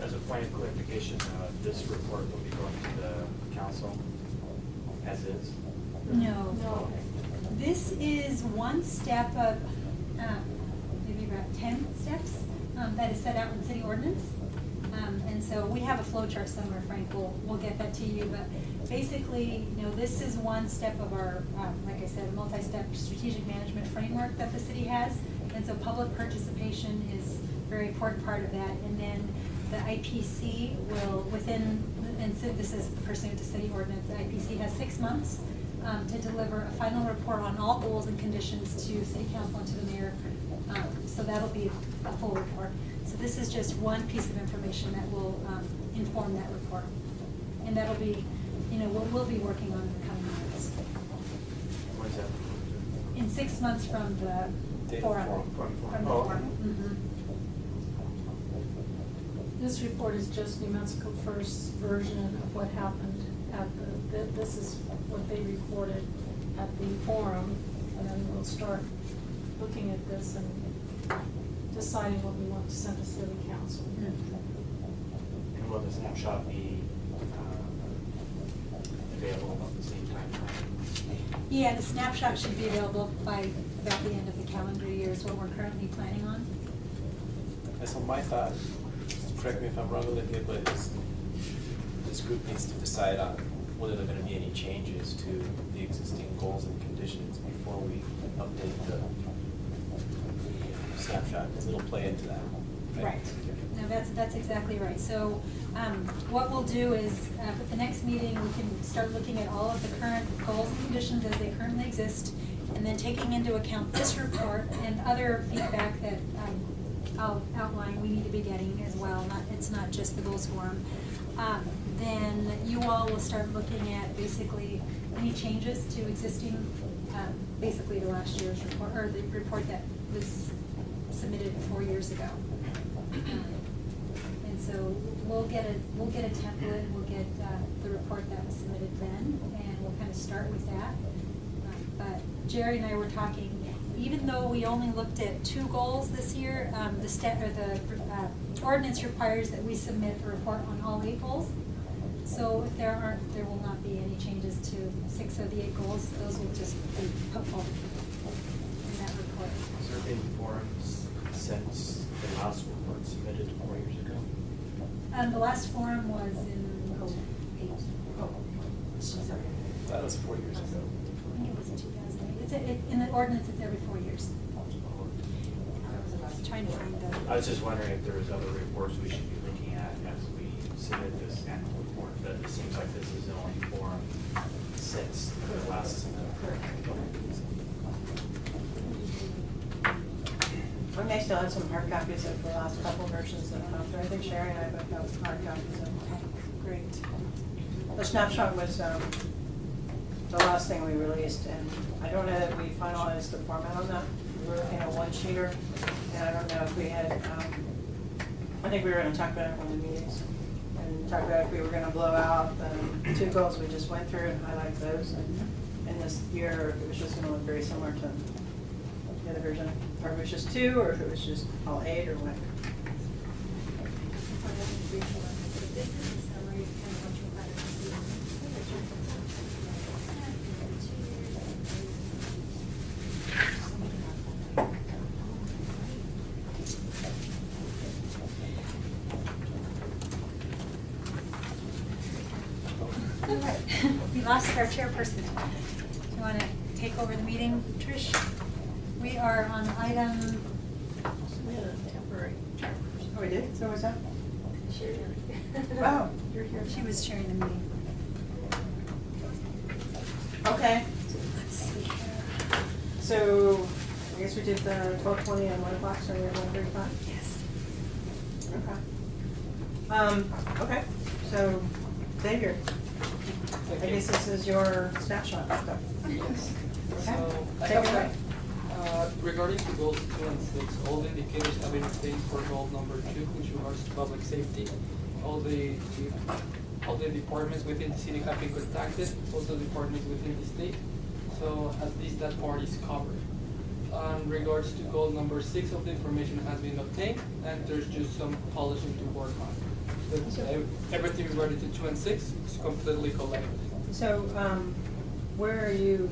As a point of clarification, this report will be going to the council as is? No. No. This is one step of, maybe about 10 steps that is set out in city ordinance. And so we have a flow chart somewhere, Frank, we'll get that to you, but basically, you know, this is one step of our, like I said, multi-step strategic management framework that the city has. And so public participation is a very important part of that. And then the IPC will, within, and so this is pursuant to city ordinance, the IPC has 6 months to deliver a final report on all goals and conditions to city council and to the mayor. So that'll be a full report. So this is just one piece of information that will inform that report. And that'll be, you know, what we'll be working on in the coming months. What is that? In 6 months from the Date forum. forum. From the Oh, forum. okay. Mhm. This report is just New Mexico First's version of what happened at this is what they reported at the forum, and then we'll start looking at this and deciding what we want to send to city council. And will the snapshot be available at the same time? Yeah, the snapshot should be available by about the end of the calendar year is what we're currently planning on. And so my thought, correct me if I'm wrong, Olivia, but this group needs to decide on whether there are going to be any changes to the existing goals and conditions before we update the snapshot, because it'll play into that. Right. No, that's exactly right. So what we'll do is, at the next meeting, we can start looking at all of the current goals and conditions as they currently exist, and then taking into account this report and other feedback that I'll outline we need to be getting as well. It's not just the Goals Forum. Then you all will start looking at basically any changes to existing, basically the last year's report, or the report that was submitted 4 years ago. And so we'll get a template, we'll get the report that was submitted then, and we'll kind of start with that. But Jerry and I were talking, even though we only looked at 2 goals this year, the ordinance requires that we submit a report on all 8 goals. So if there will not be any changes to 6 of the 8 goals. Those will just be put forward in that report. Has there been forums since the last report submitted 4 years ago? The last forum was in That was 4 years ago. I think it was 2008. In the ordinance, it's every 4 years. I was trying to find the. I was just wondering if there was other reports we should be looking at as we submit this annual report, but it seems like this is the only forum since the last. We may still have some hard copies of the last couple versions that went out there. I think Sherry and I both have hard copies of them. Great. The snapshot was the last thing we released, and I don't know that we finalized the format on that. We were looking at 1-sheeter, and I don't know if we had, I think we were gonna talk about it in one of the meetings, and talk about if we were gonna blow out the 2 goals we just went through and highlight those, and this year, it was just gonna look very similar to the the other version, or if it was just 2, or if it was just all 8, or what. This is a summary of kind of what you're planning to do. All right, we lost our chairperson. Do you want to take over the meeting, Trish? We are on item. We had a temporary chairperson. Oh, we did? So what's that? Sure. Oh. You're here. She was chairing the meeting. Okay. Let's see here. So, I guess we did the 12:20 and 1 o'clock, so we're at 1:35? Yes. Okay. Okay, so, Xavier, I guess this is your snapshot. Yes. Okay. So, I Take it have, away. regarding to goals 2 and 6, all the indicators have been obtained for goal number 2, which regards to public safety. All the departments within the city have been contacted, also departments within the state. So at least that part is covered. In regards to goal number 6, all the information has been obtained, and there's just some polishing to work on. But everything regarding to 2 and 6 is completely collected. So, where are you,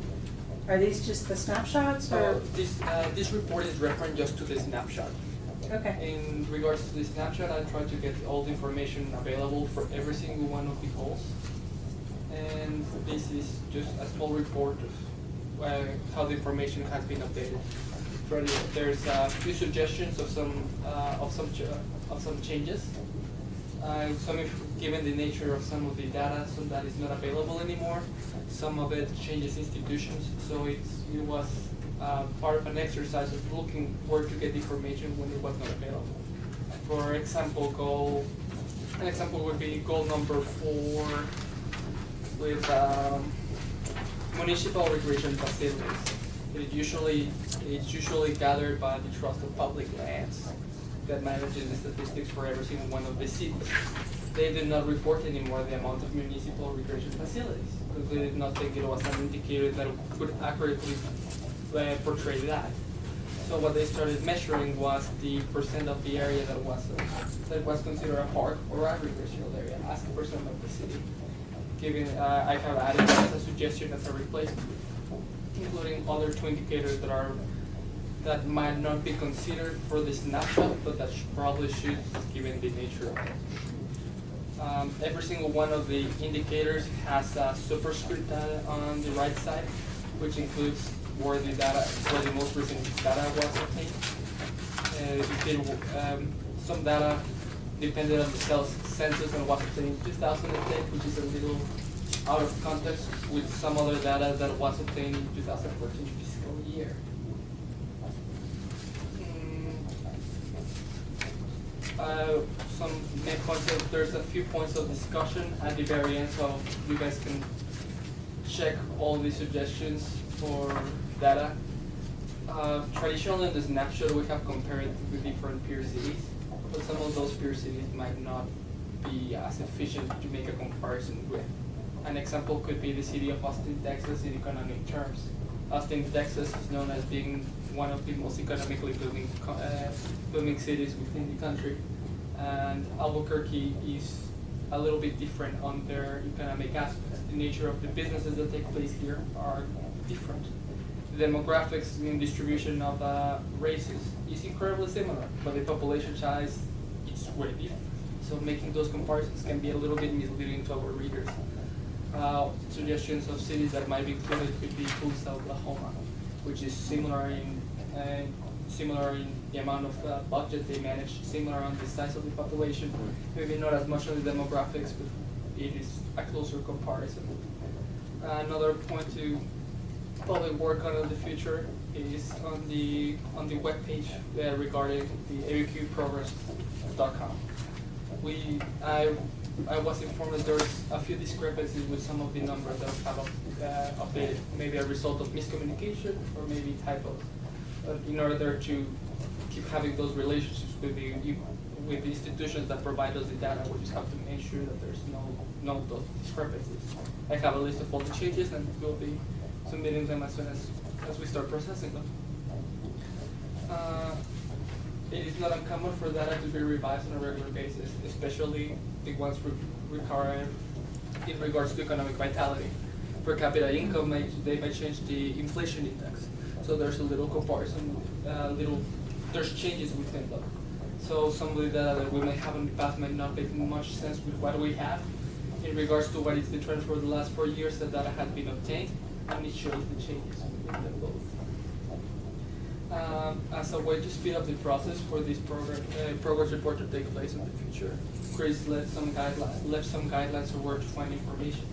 are these just the snapshots, or? This report is referring just to the snapshot. Okay. In regards to the snapshot, I tried to get all the information available for every single one of the goals. And this is just a small report of how the information has been updated. There's a few suggestions of some changes. Given the nature of some of the data, some that is not available anymore. Some of it changes institutions, so it was part of an exercise of looking where to get information when it was not available. For example, an example would be goal number 4 with municipal recreation facilities. It's usually gathered by the Trust of Public Lands that manages the statistics for every single one of the cities. They did not report anymore the amount of municipal recreation facilities because they did not think it was an indicator that could accurately portray that. So what they started measuring was the percent of the area that was considered a park or a recreational area as a percent of the city. I have added as a suggestion as a replacement, including other 2 indicators that might not be considered for the snapshot, but that probably should, given the nature of it. Every single one of the indicators has a superscript data on the right side, which includes where the most recent data was obtained. Some data depended on the census and was obtained in 2010, which is a little out of context with some other data that was obtained in 2014 fiscal year. Some main points there's a few points of discussion at the very end, so you guys can check all the suggestions for data. Traditionally in the snapshot we have compared with different peer cities, but some of those peer cities might not be as efficient to make a comparison with. An example could be the city of Austin, Texas in economic terms. Austin, Texas is known as being one of the most economically booming cities within the country. And Albuquerque is a little bit different on their economic aspects. The nature of the businesses that take place here are different. The demographics and distribution of races is incredibly similar, but the population size is way different. So making those comparisons can be a little bit misleading to our readers. Suggestions of cities that might be included could be Tulsa, Oklahoma, which is similar in the amount of budget they manage, similar on the size of the population, maybe not as much on the demographics, but it is a closer comparison. Another point to probably work on in the future is on the webpage regarding the abqprogress.com. I was informed that there's a few discrepancies with some of the numbers that have updated, maybe a result of miscommunication or maybe typos. In order to keep having those relationships with the institutions that provide us the data, we just have to make sure that there's no those discrepancies. I have a list of all the changes and we'll be submitting them as soon as we start processing them. It is not uncommon for data to be revised on a regular basis, especially the ones required in regards to economic vitality. Per capita income, they may change the inflation index. So there's a little comparison, there's changes within them. So some of the data that we may have in the past might not make much sense with what we have. In regards to what is the trend for the last 4 years, the data has been obtained, and it shows the changes within them both. As a way to speed up the process for this progress report to take place in the future, Chris left some guidelines on where to find information.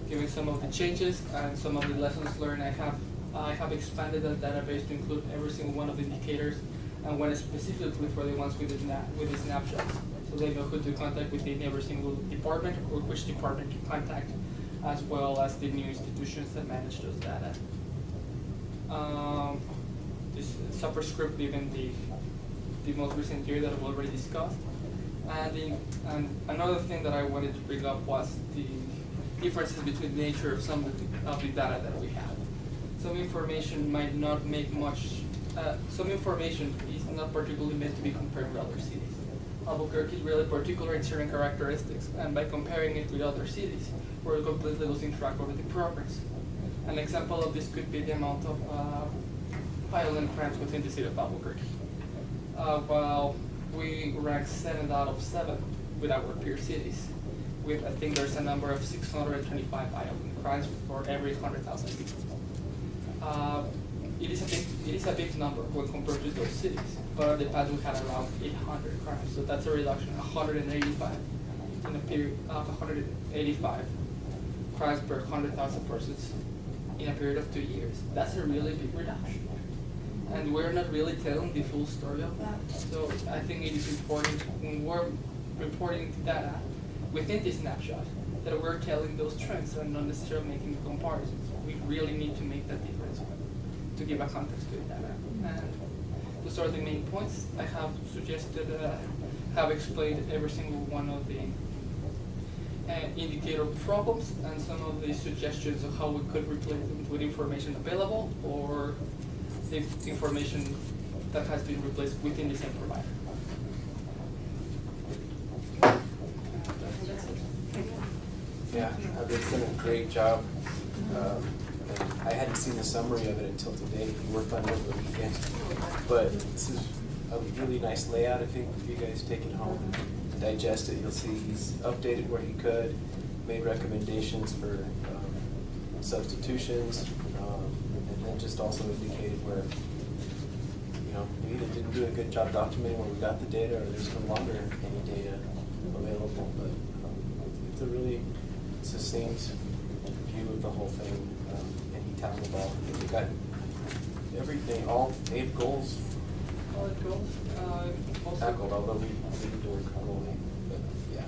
Given some of the changes and some of the lessons learned, I have expanded the database to include every single one of the indicators, and went specifically for the ones with the snapshots, so they know who to contact within every single department or which department to contact, as well as the new institutions that manage those data. This superscript given the most recent year that I've already discussed. And another thing that I wanted to bring up was the differences between the nature of some of the data that we have. Some information might not make much, some information is not particularly meant to be compared with other cities. Albuquerque is really particular in certain characteristics, and by comparing it with other cities, we're completely losing track of the progress. An example of this could be the amount of violent crimes within the city of Albuquerque. Well, we rank 7 out of 7 with our peer cities. I think there's a number of 625 violent crimes for every 100,000 people. It is a big number when compared to those cities, but in the past we had around 800 crimes, so that's a reduction of 185 in a period of 185 crimes per 100,000 persons in a period of 2 years. That's a really big reduction. And we're not really telling the full story of that. So I think it is important when we're reporting data within this snapshot that we're telling those trends and not necessarily making comparisons. We really need to make that difference to give a context to the data. And those are the main points. I have suggested, have explained every single one of the indicator problems and some of the suggestions of how we could replace them with information available or the information that has been replaced within the same provider. Yeah, they've done a great job. And I hadn't seen the summary of it until today. He worked on it over the weekend. But this is a really nice layout, I think, for you guys to take it home and digest it. You'll see he's updated where he could, made recommendations for substitutions, and then just also indicated where, you know, we either didn't do a good job documenting where we got the data, or there's no longer any data available. But it's a really succinct view of the whole thing, and he tackled all. We got everything, all 8 goals. All 8 goals. Tackled, although we didn't do it correctly. But yeah.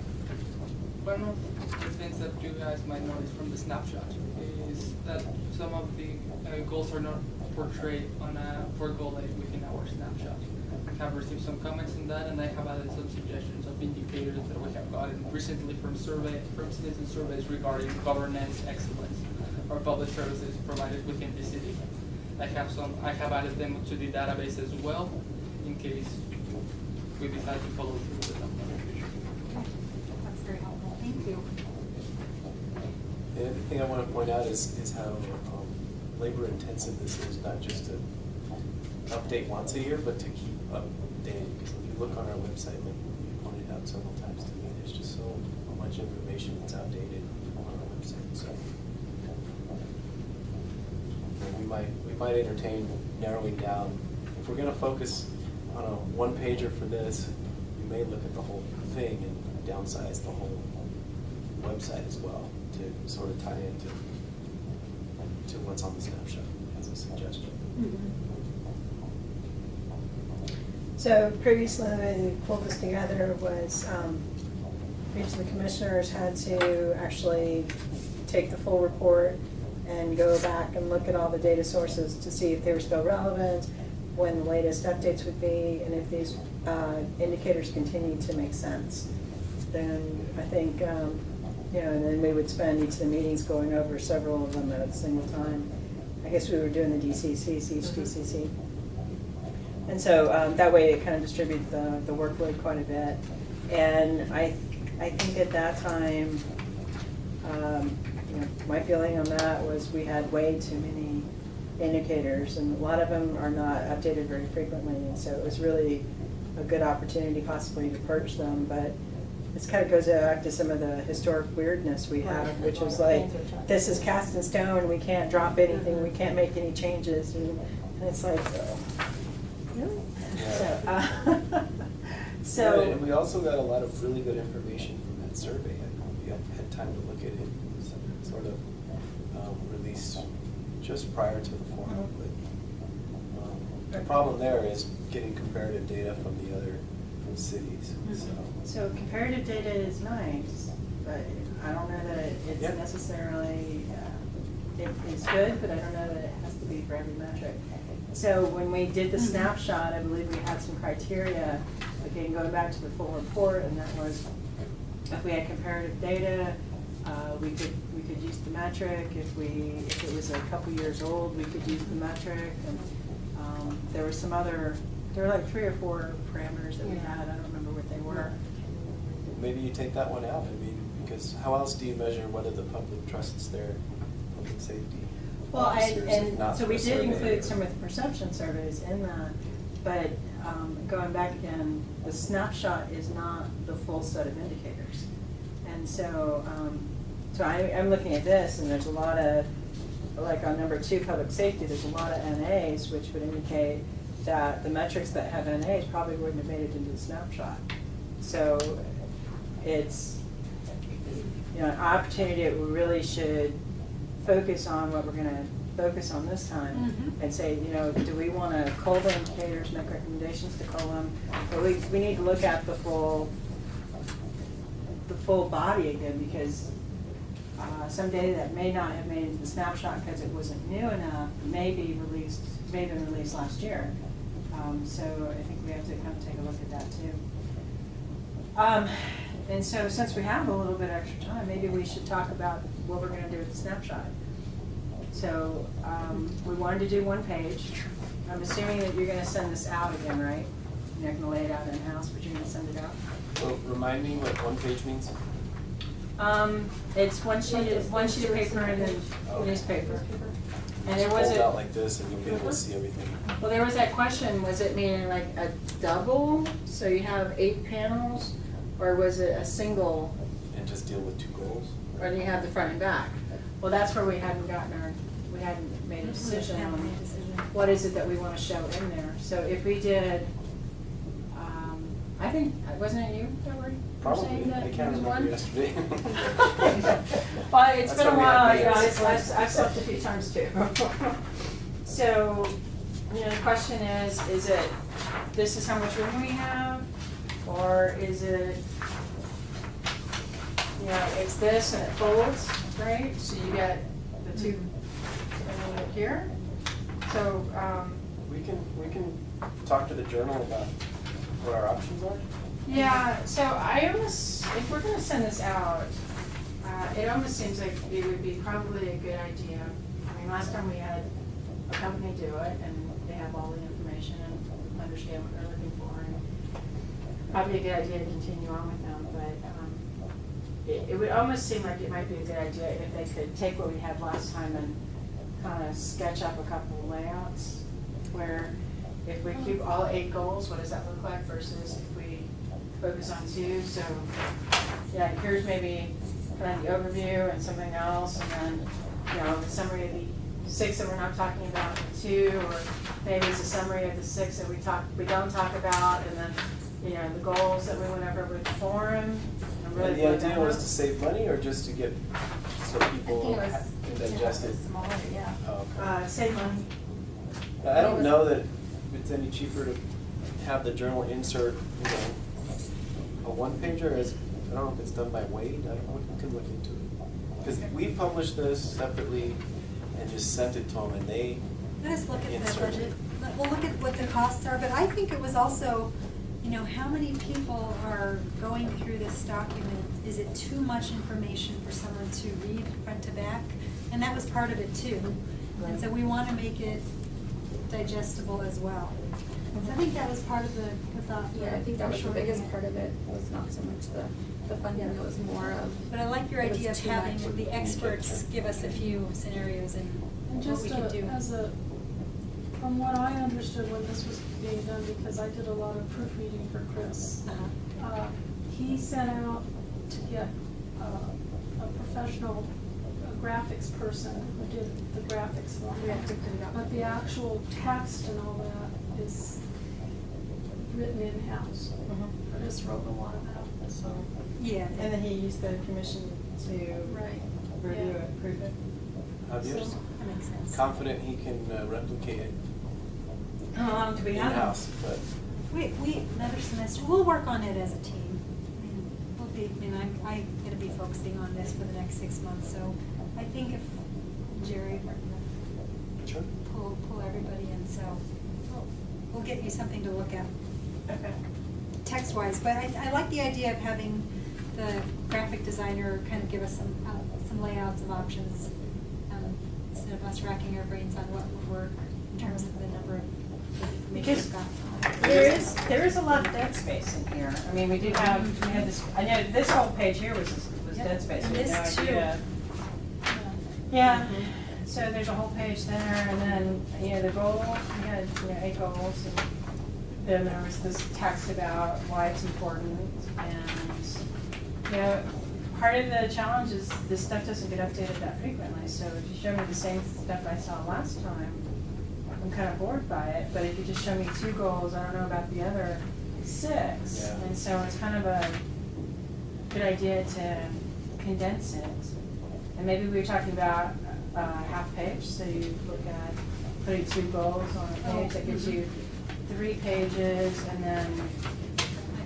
One of the things that you guys might notice from the snapshot is that some of the goals are not portrayed on for goal aid within our snapshot. I have received some comments on that, and I have added some suggestions of indicators that we have gotten recently from citizen surveys regarding governance excellence or public services provided within the city. I have added them to the database as well, in case we decide to follow through with them. That's very helpful. Thank you. The other thing I want to point out is how labor intensive this is, not just to update once a year, but to keep updating. Because if you look on our website, like you pointed out several times to me, there's just so much information that's outdated on our website. So we might entertain narrowing down. If we're going to focus on a one-pager for this, we may look at the whole thing and downsize the whole website as well to sort of tie into what's on the snapshot as a suggestion. So previously, the way we pulled this together was each of the commissioners had to actually take the full report and go back and look at all the data sources to see if they were still relevant, when the latest updates would be, and if these indicators continue to make sense. Then I think, you know, and then we would spend each of the meetings going over several of them at a single time. I guess we were doing the DCCs, each DCC. And so that way it kind of distributed the workload quite a bit. And I think at that time, my feeling on that was we had way too many indicators, and a lot of them are not updated very frequently, and so it was really a good opportunity possibly to purge them, but this kind of goes back to some of the historic weirdness we have, which is like, this is cast in stone, we can't drop anything, we can't make any changes, and it's like, really? Yeah. So, Yeah, and we also got a lot of really good information from that survey. We had time to look at it. It was sort of released just prior to the forum. But the problem there is getting comparative data from the other cities. So comparative data is nice, but I don't know that it's necessarily, it's good, but I don't know that it has to be for every metric. So when we did the snapshot, I believe we had some criteria, again, going back to the full report, and that was if we had comparative data, we could use the metric. If it was a couple years old, we could use the metric. And there were some other, there were like 3 or 4 parameters that we had. I don't remember what they were. Maybe you take that one out. I mean, because how else do you measure whether the public trusts their public safety? Well, and so we did survey include or- some of the perception surveys in that, but going back again, the snapshot is not the full set of indicators. And so, I'm looking at this, and there's a lot of, like on number 2, public safety, there's a lot of NAs, which would indicate that the metrics that have NAs probably wouldn't have made it into the snapshot. So it's, an opportunity that we really should focus on what we're going to focus on this time, and say, do we want to cull the indicators, make recommendations to cull them, or we need to look at the full body again, because some data that may not have made it into the snapshot because it wasn't new enough may have been released last year. So I think we have to kind of take a look at that too. And so since we have a little bit extra time, maybe we should talk about what we're going to do with the snapshot. So we wanted to do 1 page. I'm assuming that you're going to send this out again, right? You're not going to lay it out in-house, but you're going to send it out? Well, remind me what 1 page means? It's one sheet of paper and then newspaper. And there was Hold out like this and you'll be able to see everything. Well, there was that question, was it meaning like a double, so you have 8 panels, or was it a single? And just deal with 2 goals? Or do you have the front and back? Well, that's where we hadn't made a decision on what is it that we want to show in there. So if we did, I think, wasn't it you that were saying that? Probably, I can't there was remember one? yesterday. Well, it's That's been a why we had while, meetings. I've slept a few times too. So, the question is it, this is how much room we have, or is it, it's this and it folds, right? So you get the 2 here. So, We can talk to the journal about what our options are. yeah, so I almost, if we're gonna send this out, it almost seems like it would be probably a good idea. I mean, last time we had a company do it, and they have all the information and understand what they're looking for, and probably a good idea to continue on with them, but it would almost seem like it might be a good idea if they could take what we had last time and kind of sketch up a couple of layouts, where if we keep all 8 goals, what does that look like versus if we focus on 2? So, yeah, here's maybe kind of the overview and something else, and then, the summary of the 6 that we're not talking about, the 2, or maybe it's a summary of the 6 that we don't talk about, and then, the goals that we went over with the forum. And the idea was to save money or just to get, so people can digest it? Smaller, yeah. Oh, okay. Save money. I don't know that it's any cheaper to have the journal insert, a 1-pager as, I don't know if it's done by weight, I don't know, we can look into it. Because we published this separately and just sent it to them and they Let us look at the insert budget. it. We'll look at what the costs are, but I think it was also, how many people are going through this document? Is it too much information for someone to read front to back? And that was part of it too. And so we want to make it digestible as well. I think that was part of the thought. Yeah, I think that was the shortening biggest it. part of it, was not so much the funding, it was more of. But I like your it was idea of too having much. the experts give us a few scenarios and what just we could do. from what I understood when this was being done, because I did a lot of proofreading for Chris, he set out to get a professional graphics person who did the graphics for We have to him. put it out. But the actual text and all that is written in-house. I just wrote a lot of that, so. Yeah. And then he used the commission to Right. review Yeah. it, proof it. Javier's So- That makes sense. confident he can replicate it How long do we have? in-house, but We, another semester, we'll work on it as a team. I'm gonna be focusing on this for the next 6 months, so I think if Jerry, we're gonna sure. pull everybody in, so we'll get you something to look at. Okay. Text-wise, but I like the idea of having the graphic designer kind of give us some layouts of options, instead of us racking our brains on what would work in terms of the number of information Because we've got. there is a lot of dead space in here. I mean, we had this, I know this whole page here was Yep. dead space. And We had this no too. idea. Yeah, so there's a whole page there, and then, the goal, we had, 8 goals, and then there was this text about why it's important, and, part of the challenge is this stuff doesn't get updated that frequently, so if you show me the same stuff I saw last time, I'm kind of bored by it, but if you just show me 2 goals, I don't know about the other 6. Yeah. And so it's kind of a good idea to condense it. And maybe we were talking about half page, so you look at putting 2 goals on a page, that gives you 3 pages, and then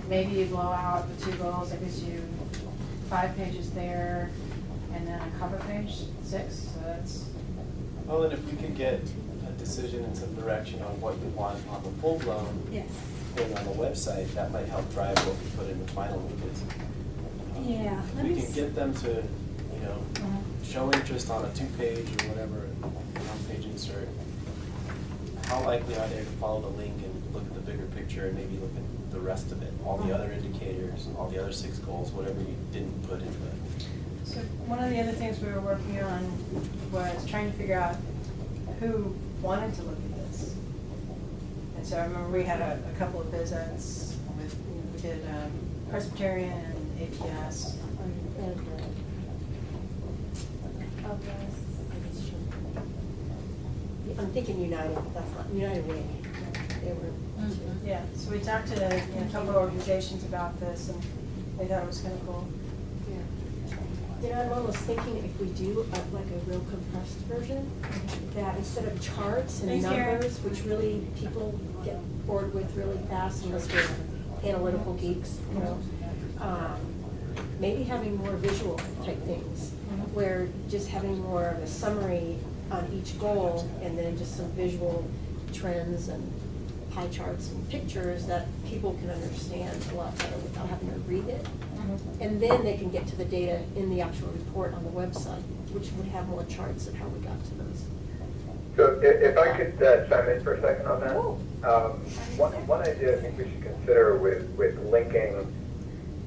maybe you blow out the 2 goals, that gives you 5 pages there, and then a cover page, 6, so that's. Well, and if we could get a decision and some direction on what we want on the full-blown Yes. thing on the website, that might help drive what we put in the final because Yeah, if let we me can s- get them to, show interest on a 2-page or whatever, a 1-page insert, how likely are they to follow the link and look at the bigger picture and maybe look at the rest of it, all the other indicators, all the other 6 goals, whatever you didn't put into it. So one of the other things we were working on was trying to figure out who wanted to look at this. And so I remember we had a couple of visits with, we did Presbyterian and APS. I'm thinking United, that's not, United Way. They were. Yeah, so we talked to a couple of organizations about this, and they thought it was kind of cool. I'm almost thinking if we do like a real compressed version, that instead of charts and Thanks, Karen. numbers, which really people get bored with really fast unless we're analytical geeks, maybe having more visual type things, where just having more of a summary on each goal and then just some visual trends and pie charts and pictures that people can understand a lot better without having to read it. And then they can get to the data in the actual report on the website, which would have more charts of how we got to those. So if I could chime in for a second on that. One idea I think we should consider with linking,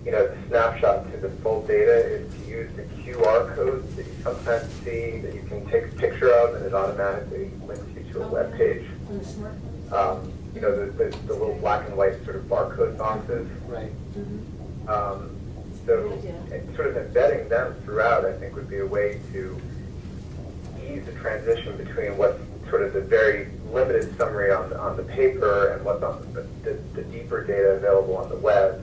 the snapshot to the full data is to use the QR codes that you sometimes see that you can take a picture of and it automatically links you to a web page. On the smartphone. The little black and white sort of barcode boxes. Right. So sort of embedding them throughout, I think, would be a way to ease the transition between what's sort of the very limited summary on the paper and what's on the deeper data available on the web.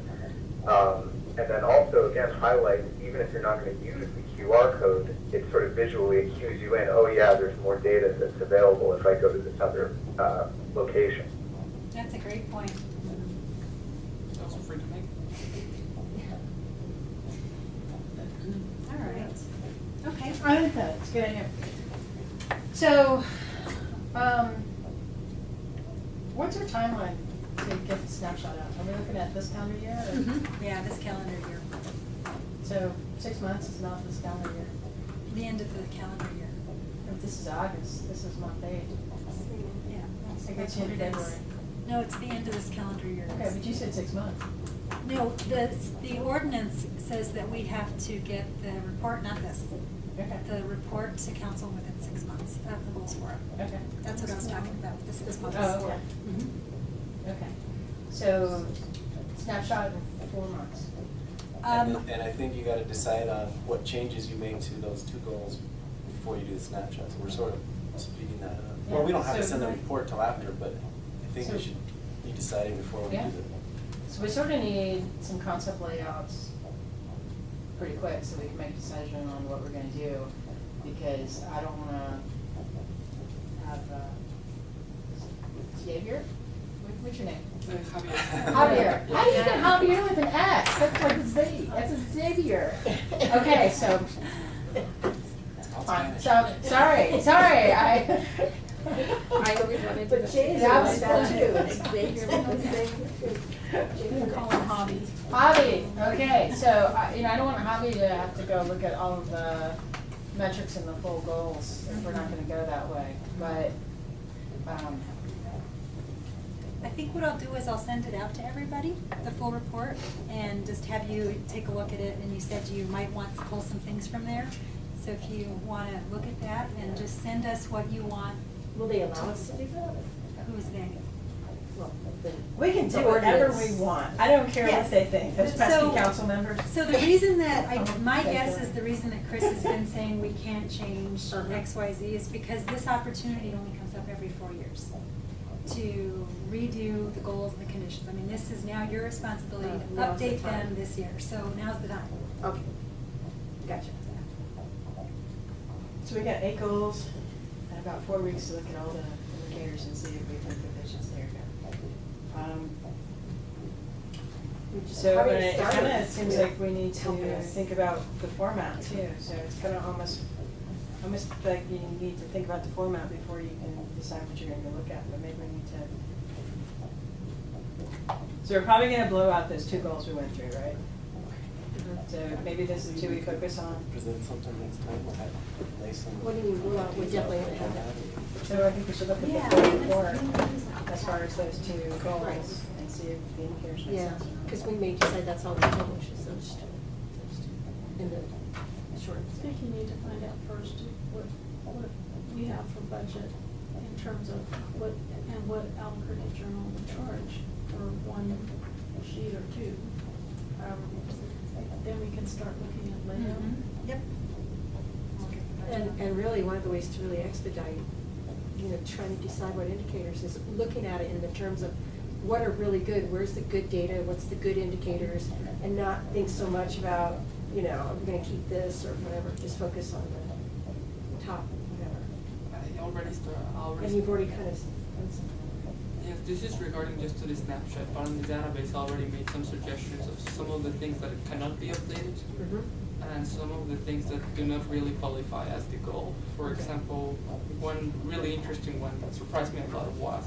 And then also, again, highlight, even if you're not going to use the QR code, it sort of visually cues you in, oh yeah, there's more data that's available if I go to this other location. That's a great point. Also free to make. All right. Okay. I think that's a good idea. So, what's our timeline to get the snapshot out? Are we looking at this calendar year? Or? Yeah, this calendar year. So 6 months is not this calendar year. The end of the calendar year. If this is August, this is month 8. Yeah. I think it's into February. No, it's the end of this calendar year. Okay, but you said 6 months. No, the ordinance says that we have to get the report, not this, Okay. the report to council within 6 months of the Goals Forum. Okay. That's what I was talking about, the 6 months. Oh, okay. Mhm. Okay. So snapshot in 4 months. And I think you gotta decide on what changes you make to those two goals before you do the snapshot. So we're sort of speeding that up. Well, we don't have to So- send the report till after, but I think we should be deciding before we do Yeah. it. So we sort of need some concept layouts pretty quick so we can make a decision on what we're gonna do, because I don't wanna have, Xavier? What's your name? Javier. How do you get Javier with an X? That's like a Z. That's a Xavier. Okay, so, fine. So, sorry, I. I always wanted to. But Jay's Yeah, I like was that too. too. Xavier, You can call him Hobby. Javi, okay, so, I don't want Javi to have to go look at all of the metrics and the full goals, if we're not gonna go that way, but, I think what I'll do is I'll send it out to everybody, the full report, and just have you take a look at it, and you said you might want to pull some things from there. So if you wanna look at that and just send us what you want. Will they allow us to do that? Who's they? Well, then. We can do The whatever we ordinance. want. I don't care Yes. what they think, as So- pesky council members. So the reason that, my Okay, guess go is ahead. the reason that Chris has been saying we can't change Uh-huh. X, Y, Z is because this opportunity only comes up every 4 years to redo the goals and the conditions. I mean, this is now your responsibility to Now's the update time. them this year, so now's the time. Okay, gotcha. So we got 8 goals and about 4 weeks to look at all the indicators and see if we think that they should stay or go. So How do you it start kind of it? seems like we need Helping to us. think about the format too. So it's kind of almost like you need to think about the format before you can decide what you're going to look at. But maybe we need to. So we're probably going to blow out those 2 goals we went through, right? So maybe this is 2 we focus on. Present something next time, we'll have lay some. What do you mean, well, we definitely have that. So I think we should look at Yeah. the full report as far as those 2 goals Right. and see if the indicators make Yeah, sense or not. because we may decide that's all we publish is those two. In the short. I think you need to find out first what we have for budget in terms of what Albuquerque Journal would charge for 1 sheet or 2. Then we can start looking at layout. Yep. And really, one of the ways to really expedite, trying to decide what indicators is looking at it in the terms of what are really good, where's the good data, what's the good indicators, and not think so much about, are we gonna keep this or whatever, just focus on the top, whatever. I already And you've already kind of done some. Yes, this is regarding just to the snapshot, but on the database I already made some suggestions of some of the things that cannot be updated, and some of the things that do not really qualify as the goal. For example, one really interesting one that surprised me a lot was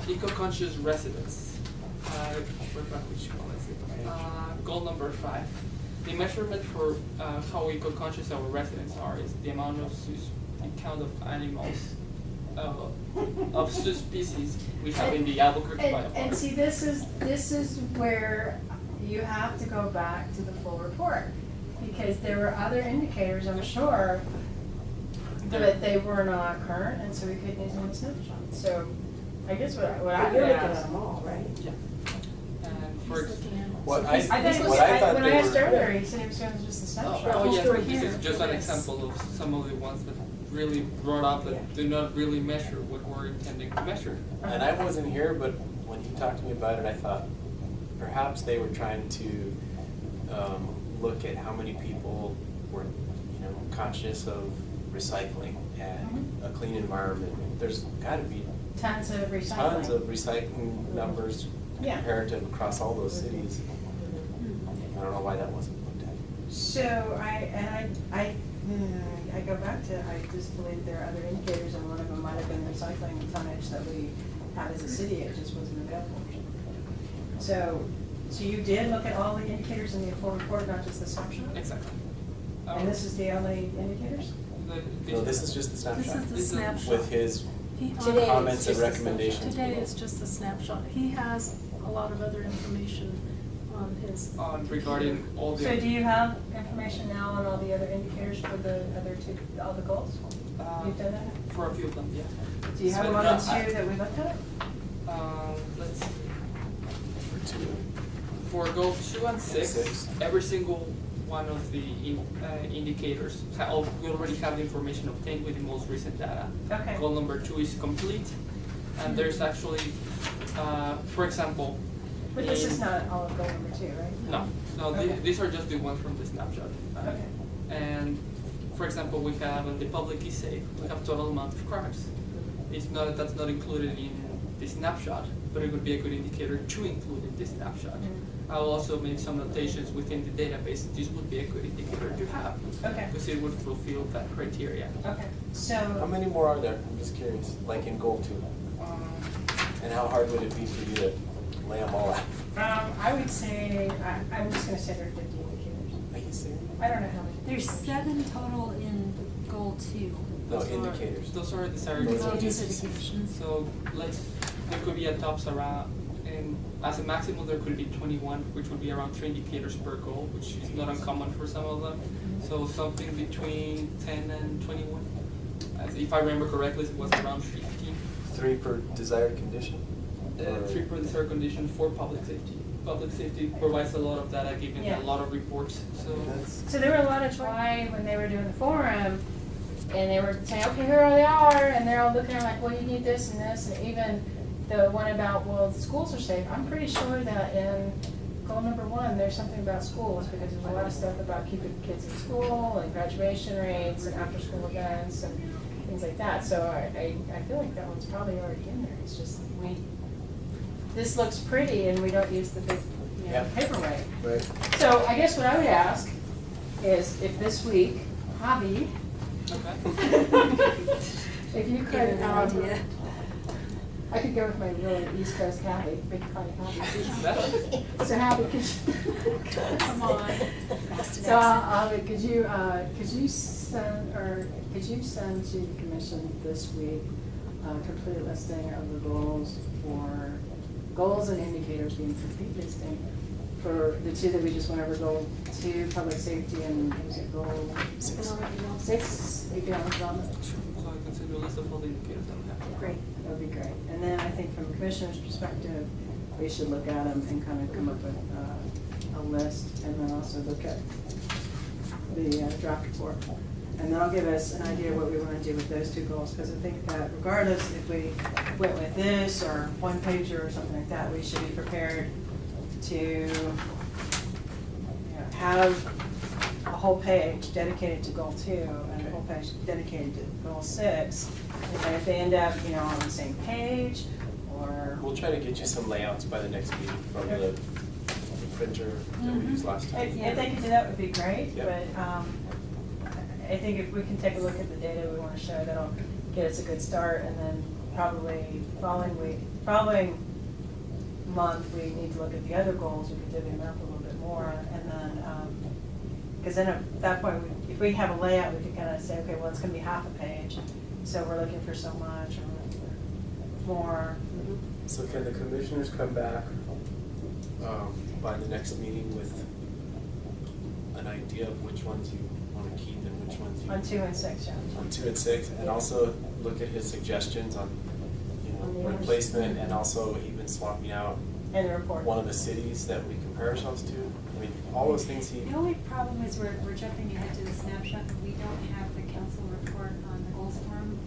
the eco-conscious residents. I forgot which one is it. Goal number 5. The measurement for how eco-conscious our residents are is the amount of the count of animals of species we have in the Albuquerque biopark. And see, this is where you have to go back to the full report, because there were other indicators, I'm sure, but they were not current, and so we couldn't use them in the snapshot. So I guess what I But would you're looking at ask. them all, right? Yeah. And for What I think what I thought when they I asked were. earlier, he said he was going to just the snapshot. Oh, yes, Through but this here. is just an example of some of the ones that really brought up that do not really measure what we're intending to measure. And I wasn't here, but when he talked to me about it, I thought perhaps they were trying to look at how many people were, conscious of recycling and a clean environment. There's got to be Tons of recycling. tons of recycling numbers Yeah. comparative across all those cities. I don't know why that wasn't looked at. So I go back to, I just believe there are other indicators, and one of them might have been recycling tonnage that we have as a city, it just wasn't available. So you did look at all the indicators in the full report, not just the snapshot? Exactly. And this is the only indicators? No, this is just the snapshot. This is the snapshot. With his Today comments is and just a recommendations. Today is just a snapshot. He has a lot of other information on his. Regarding all the. So do you have information now on all the other indicators for the other two, all the goals? You've done that? For a few of them, yeah. Do you have So, one no, on two that we looked at? Let's see. For two. For goal 2 and 6, Six. every single one of the indicators, we already have the information obtained with the most recent data. Okay. Goal number 2 is complete, and there's actually, for example. But this is not all of goal number 2, right? No, Okay. these are just the ones from the snapshot. Okay. And for example, we have on the public is safe, we have total amount of crimes. That's not included in the snapshot, but it would be a good indicator to include in this snapshot. I'll also make some notations within the database. This would be a good indicator to have. Okay. Because it would fulfill that criteria. Okay. So. How many more are there? I'm just curious, like in goal 2? And how hard would it be for you to lay them all out? I would say, I'm just gonna say there are 50 indicators. Are you serious? I don't know how many. There's 7 total in goal 2. No, indicators. Those are desired Those are indicators. So there could be a tops around, and as a maximum there could be 21, which would be around 3 indicators per goal, which is not uncommon for some of them. So something between 10 and 21. If I remember correctly, it was around 15. 3 per desired condition? 3 per desired condition for public safety. Public safety provides a lot of data, given Yeah. a lot of reports. So there were a lot of try when they were doing the forum, and they were saying, okay, here they are, and they're all looking at like, well, you need this and this, and even the one about, well, schools are safe. I'm pretty sure that in goal number 1, there's something about schools, because there's a lot of stuff about keeping kids in school, and graduation rates, and after-school events, and things like that. So I feel like that one's probably already in there. It's just, this looks pretty, and we don't use the big, paperweight. Right. So I guess what I would ask is if this week, Javi, if you could, I could go with my really East Coast Javi, big kind of Javi. So Javi, could you? Come on. So Javi, could you send to the commission this week a complete listing of the goals and indicators being complete listing for the 2 that we just went over, goal 2, public safety, and what was it, goal 6, economic development. So I can send you a list of all the indicators that we have. Great, that would be great. And then I think from a commissioner's perspective, we should look at them and kind of come up with a list, and then also look at the draft report. And that'll give us an idea of what we want to do with those 2 goals, because I think that regardless if we went with this or 1-pager or something like that, we should be prepared to have a whole page dedicated to goal 2 and a whole page dedicated to goal 6. And if they end up, on the same page, or. We'll try to get you some layouts by the next meeting from the printer that we used last time. If they could do that, would be great, Yep. but I think if we can take a look at the data we want to show, that'll get us a good start, and then probably following month, we need to look at the other goals, we can divvy them up a little bit more, and then, because then at that point, if we have a layout, we can kind of say, okay, well, it's going to be half a page, so we're looking for so much, or we're looking for more. So can the commissioners come back by the next meeting with an idea of which ones you want to keep and which ones you... On 2 and 6, yeah. On 2 and 6, and also look at his suggestions on, replacement, and also even swapping out And the report. one of the cities that we compare ourselves to. I mean, all those things he... The only problem is we're jumping ahead to the snapshot, and we don't have the council report on the goals forum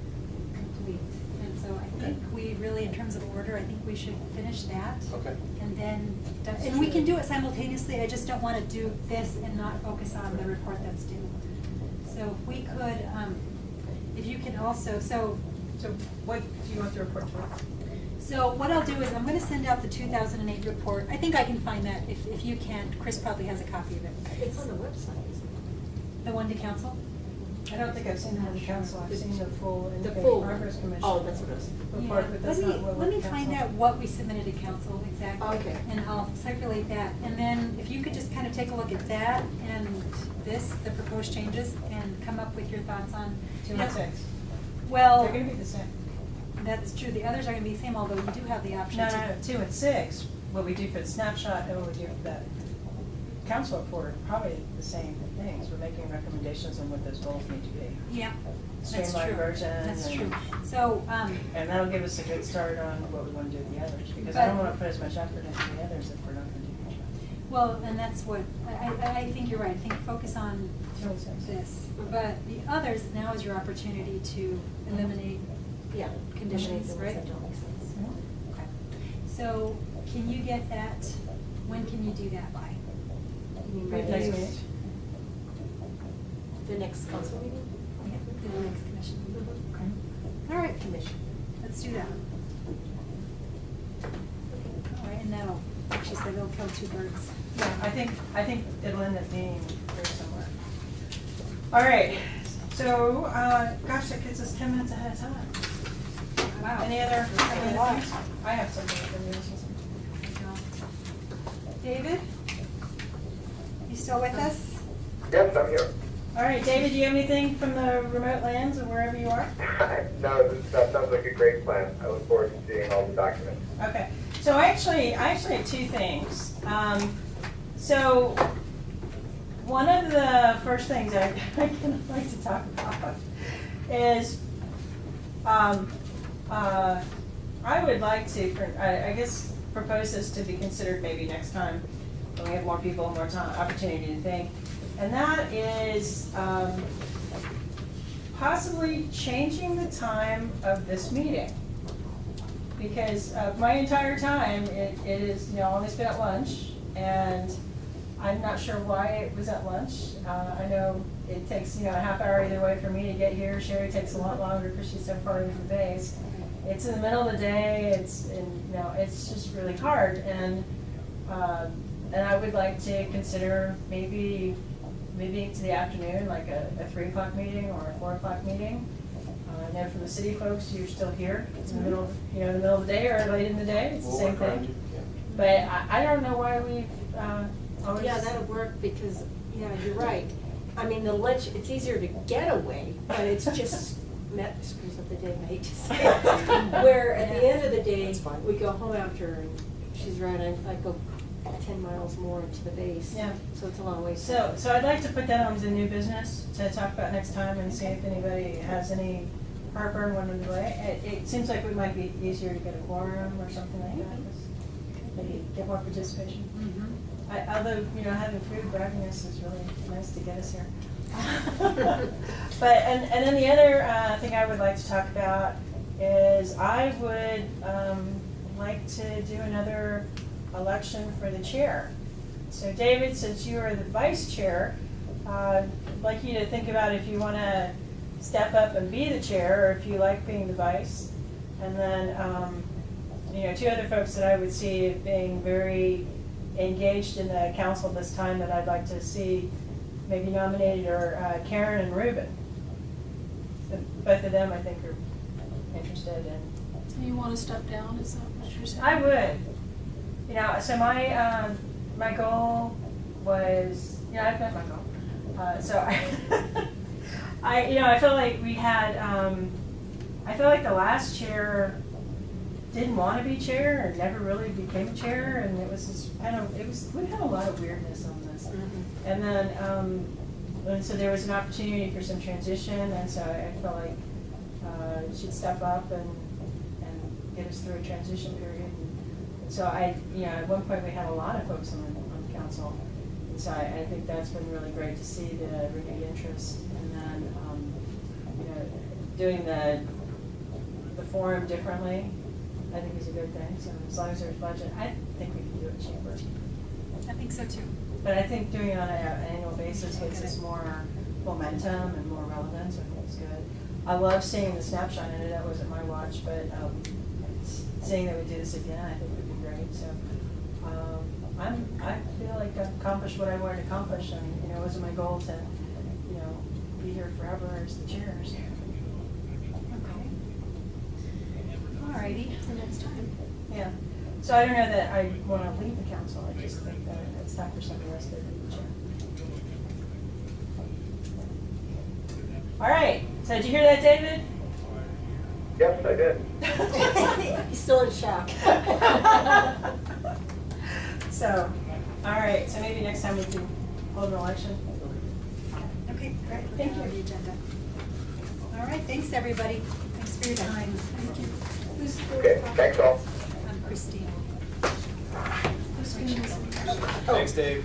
complete. And so I think we really, in terms of order, I think we should finish that. Okay. And then, and we can do it simultaneously, I just don't want to do this and not focus on the report that's due. So if we could, if you can also, so what do you want the report to? So what I'll do is I'm going to send out the 2008 report. I think I can find that if you can't. Chris probably has a copy of it. It's on the website, isn't it? The one to council? I don't think I've seen the council, I've seen the full The Indicated full Progress Commission. Oh, that's what it was. Report, but that's not what Let me went to find council. out what we submitted to council exactly. Okay. And I'll circulate that. And then if you could just kind of take a look at that and this, the proposed changes, and come up with your thoughts on. 2 and 6. Well. They're going to be the same. that's true, the others are gonna be the same, although you do have the option No, to. no, 2 and 6, what we do for the snapshot and what we do for the council report, probably the same things. We're making recommendations on what those goals need to be. Yeah, that's Streamlined true, version. that's and- true. So, And that'll give us a good start on what we want to do with the others, because I don't want to put as much effort into the others if we're not going to do much. well, and that's what, I think you're right, I think focus on 2 and 6. this, but the others, now is your opportunity to eliminate Yeah. conditions, eliminate the ones right? that don't make sense. Okay. So, can you get that, when can you do that by? You mean by Next the meeting? The next council meeting? Yeah, the next commission. Okay. All right, Commission. let's do that. All right, and that'll, she said it'll kill 2 birds. Yeah, I think it'll end up being very similar. All right, so, gosh, that gets us 10 minutes ahead of time. Wow. Any other That's a lot. things? I have something for you. David? You still with us? Yes, I'm here. All right, David, do you have anything from the remote lands or wherever you are? No, that sounds like a great plan. I look forward to seeing all the documents. Okay, so I actually have 2 things. So one of the first things I kind of like to talk about is I would like to, I guess, propose this to be considered maybe next time when we have more people, more time, opportunity to think. And that is possibly changing the time of this meeting. Because my entire time, it is, always been at lunch, and I'm not sure why it was at lunch. I know it takes, a half hour either way for me to get here. Sherry takes a lot longer because she's so far into the base. It's in the middle of the day, it's just really hard, and I would like to consider maybe to the afternoon, like a 3 o'clock meeting or a 4 o'clock meeting. I know from the city folks, you're still here. It's in the middle, in the middle of the day or late in the day. It's the same thing. But I don't know why we've always. Yeah, that'll work because, you're right. I mean, the lunch, it's easier to get away, but it's just screws up the day, I hate to say it. Where at the end of the day, we go home after, and she's right, I go 10 miles more to the base. Yeah. So it's a long way. So I'd like to put that on to new business to talk about next time and see if anybody has any heartburn one of the way. It seems like it might be easier to get a quorum or something like that. Maybe get more participation. Although, having food bribing us is really nice to get us here. But, and then the other thing I would like to talk about is I would like to do another election for the chair. So David, since you are the vice chair, I'd like you to think about if you want to step up and be the chair, or if you like being the vice. And then, 2 other folks that I would see being very engaged in the council this time that I'd like to see maybe nominated are Karen and Ruben. Both of them, I think, are interested in. So you want to step down, is that what you're saying? I would. So my goal was, I've met my goal. So I feel like we had, I feel like the last chair didn't want to be chair or never really became chair, and it was just we had a lot of weirdness on this. And then, and so there was an opportunity for some transition, and so I felt like she'd step up and get us through a transition period. And so at one point we had a lot of folks on the council, and so I think that's been really great to see the renewed interest. And then, doing the forum differently, I think is a good thing. So as long as there's budget, I think we can do it cheaper. I think so too. But I think doing it on an annual basis gives us more momentum and more relevance. I think it's good. I love seeing the snapshot. I know that wasn't my watch, but seeing that we do this again, I think would be great. So I feel like I've accomplished what I wanted to accomplish, and it wasn't my goal to be here forever as the chair. So. Okay. Alrighty. For next time. Yeah. So I don't know that I want to leave the council. I just think that it's time for somebody else to be the chair. All right. So did you hear that, David? Yes, I did. He's still in shock. So, all right, so maybe next time we can hold an election. Okay, great. Thank On you. the agenda. All right, thanks, everybody. Thanks for your time. Thank you. Who's Okay, thanks all. I'm Christine. Thanks, Dave.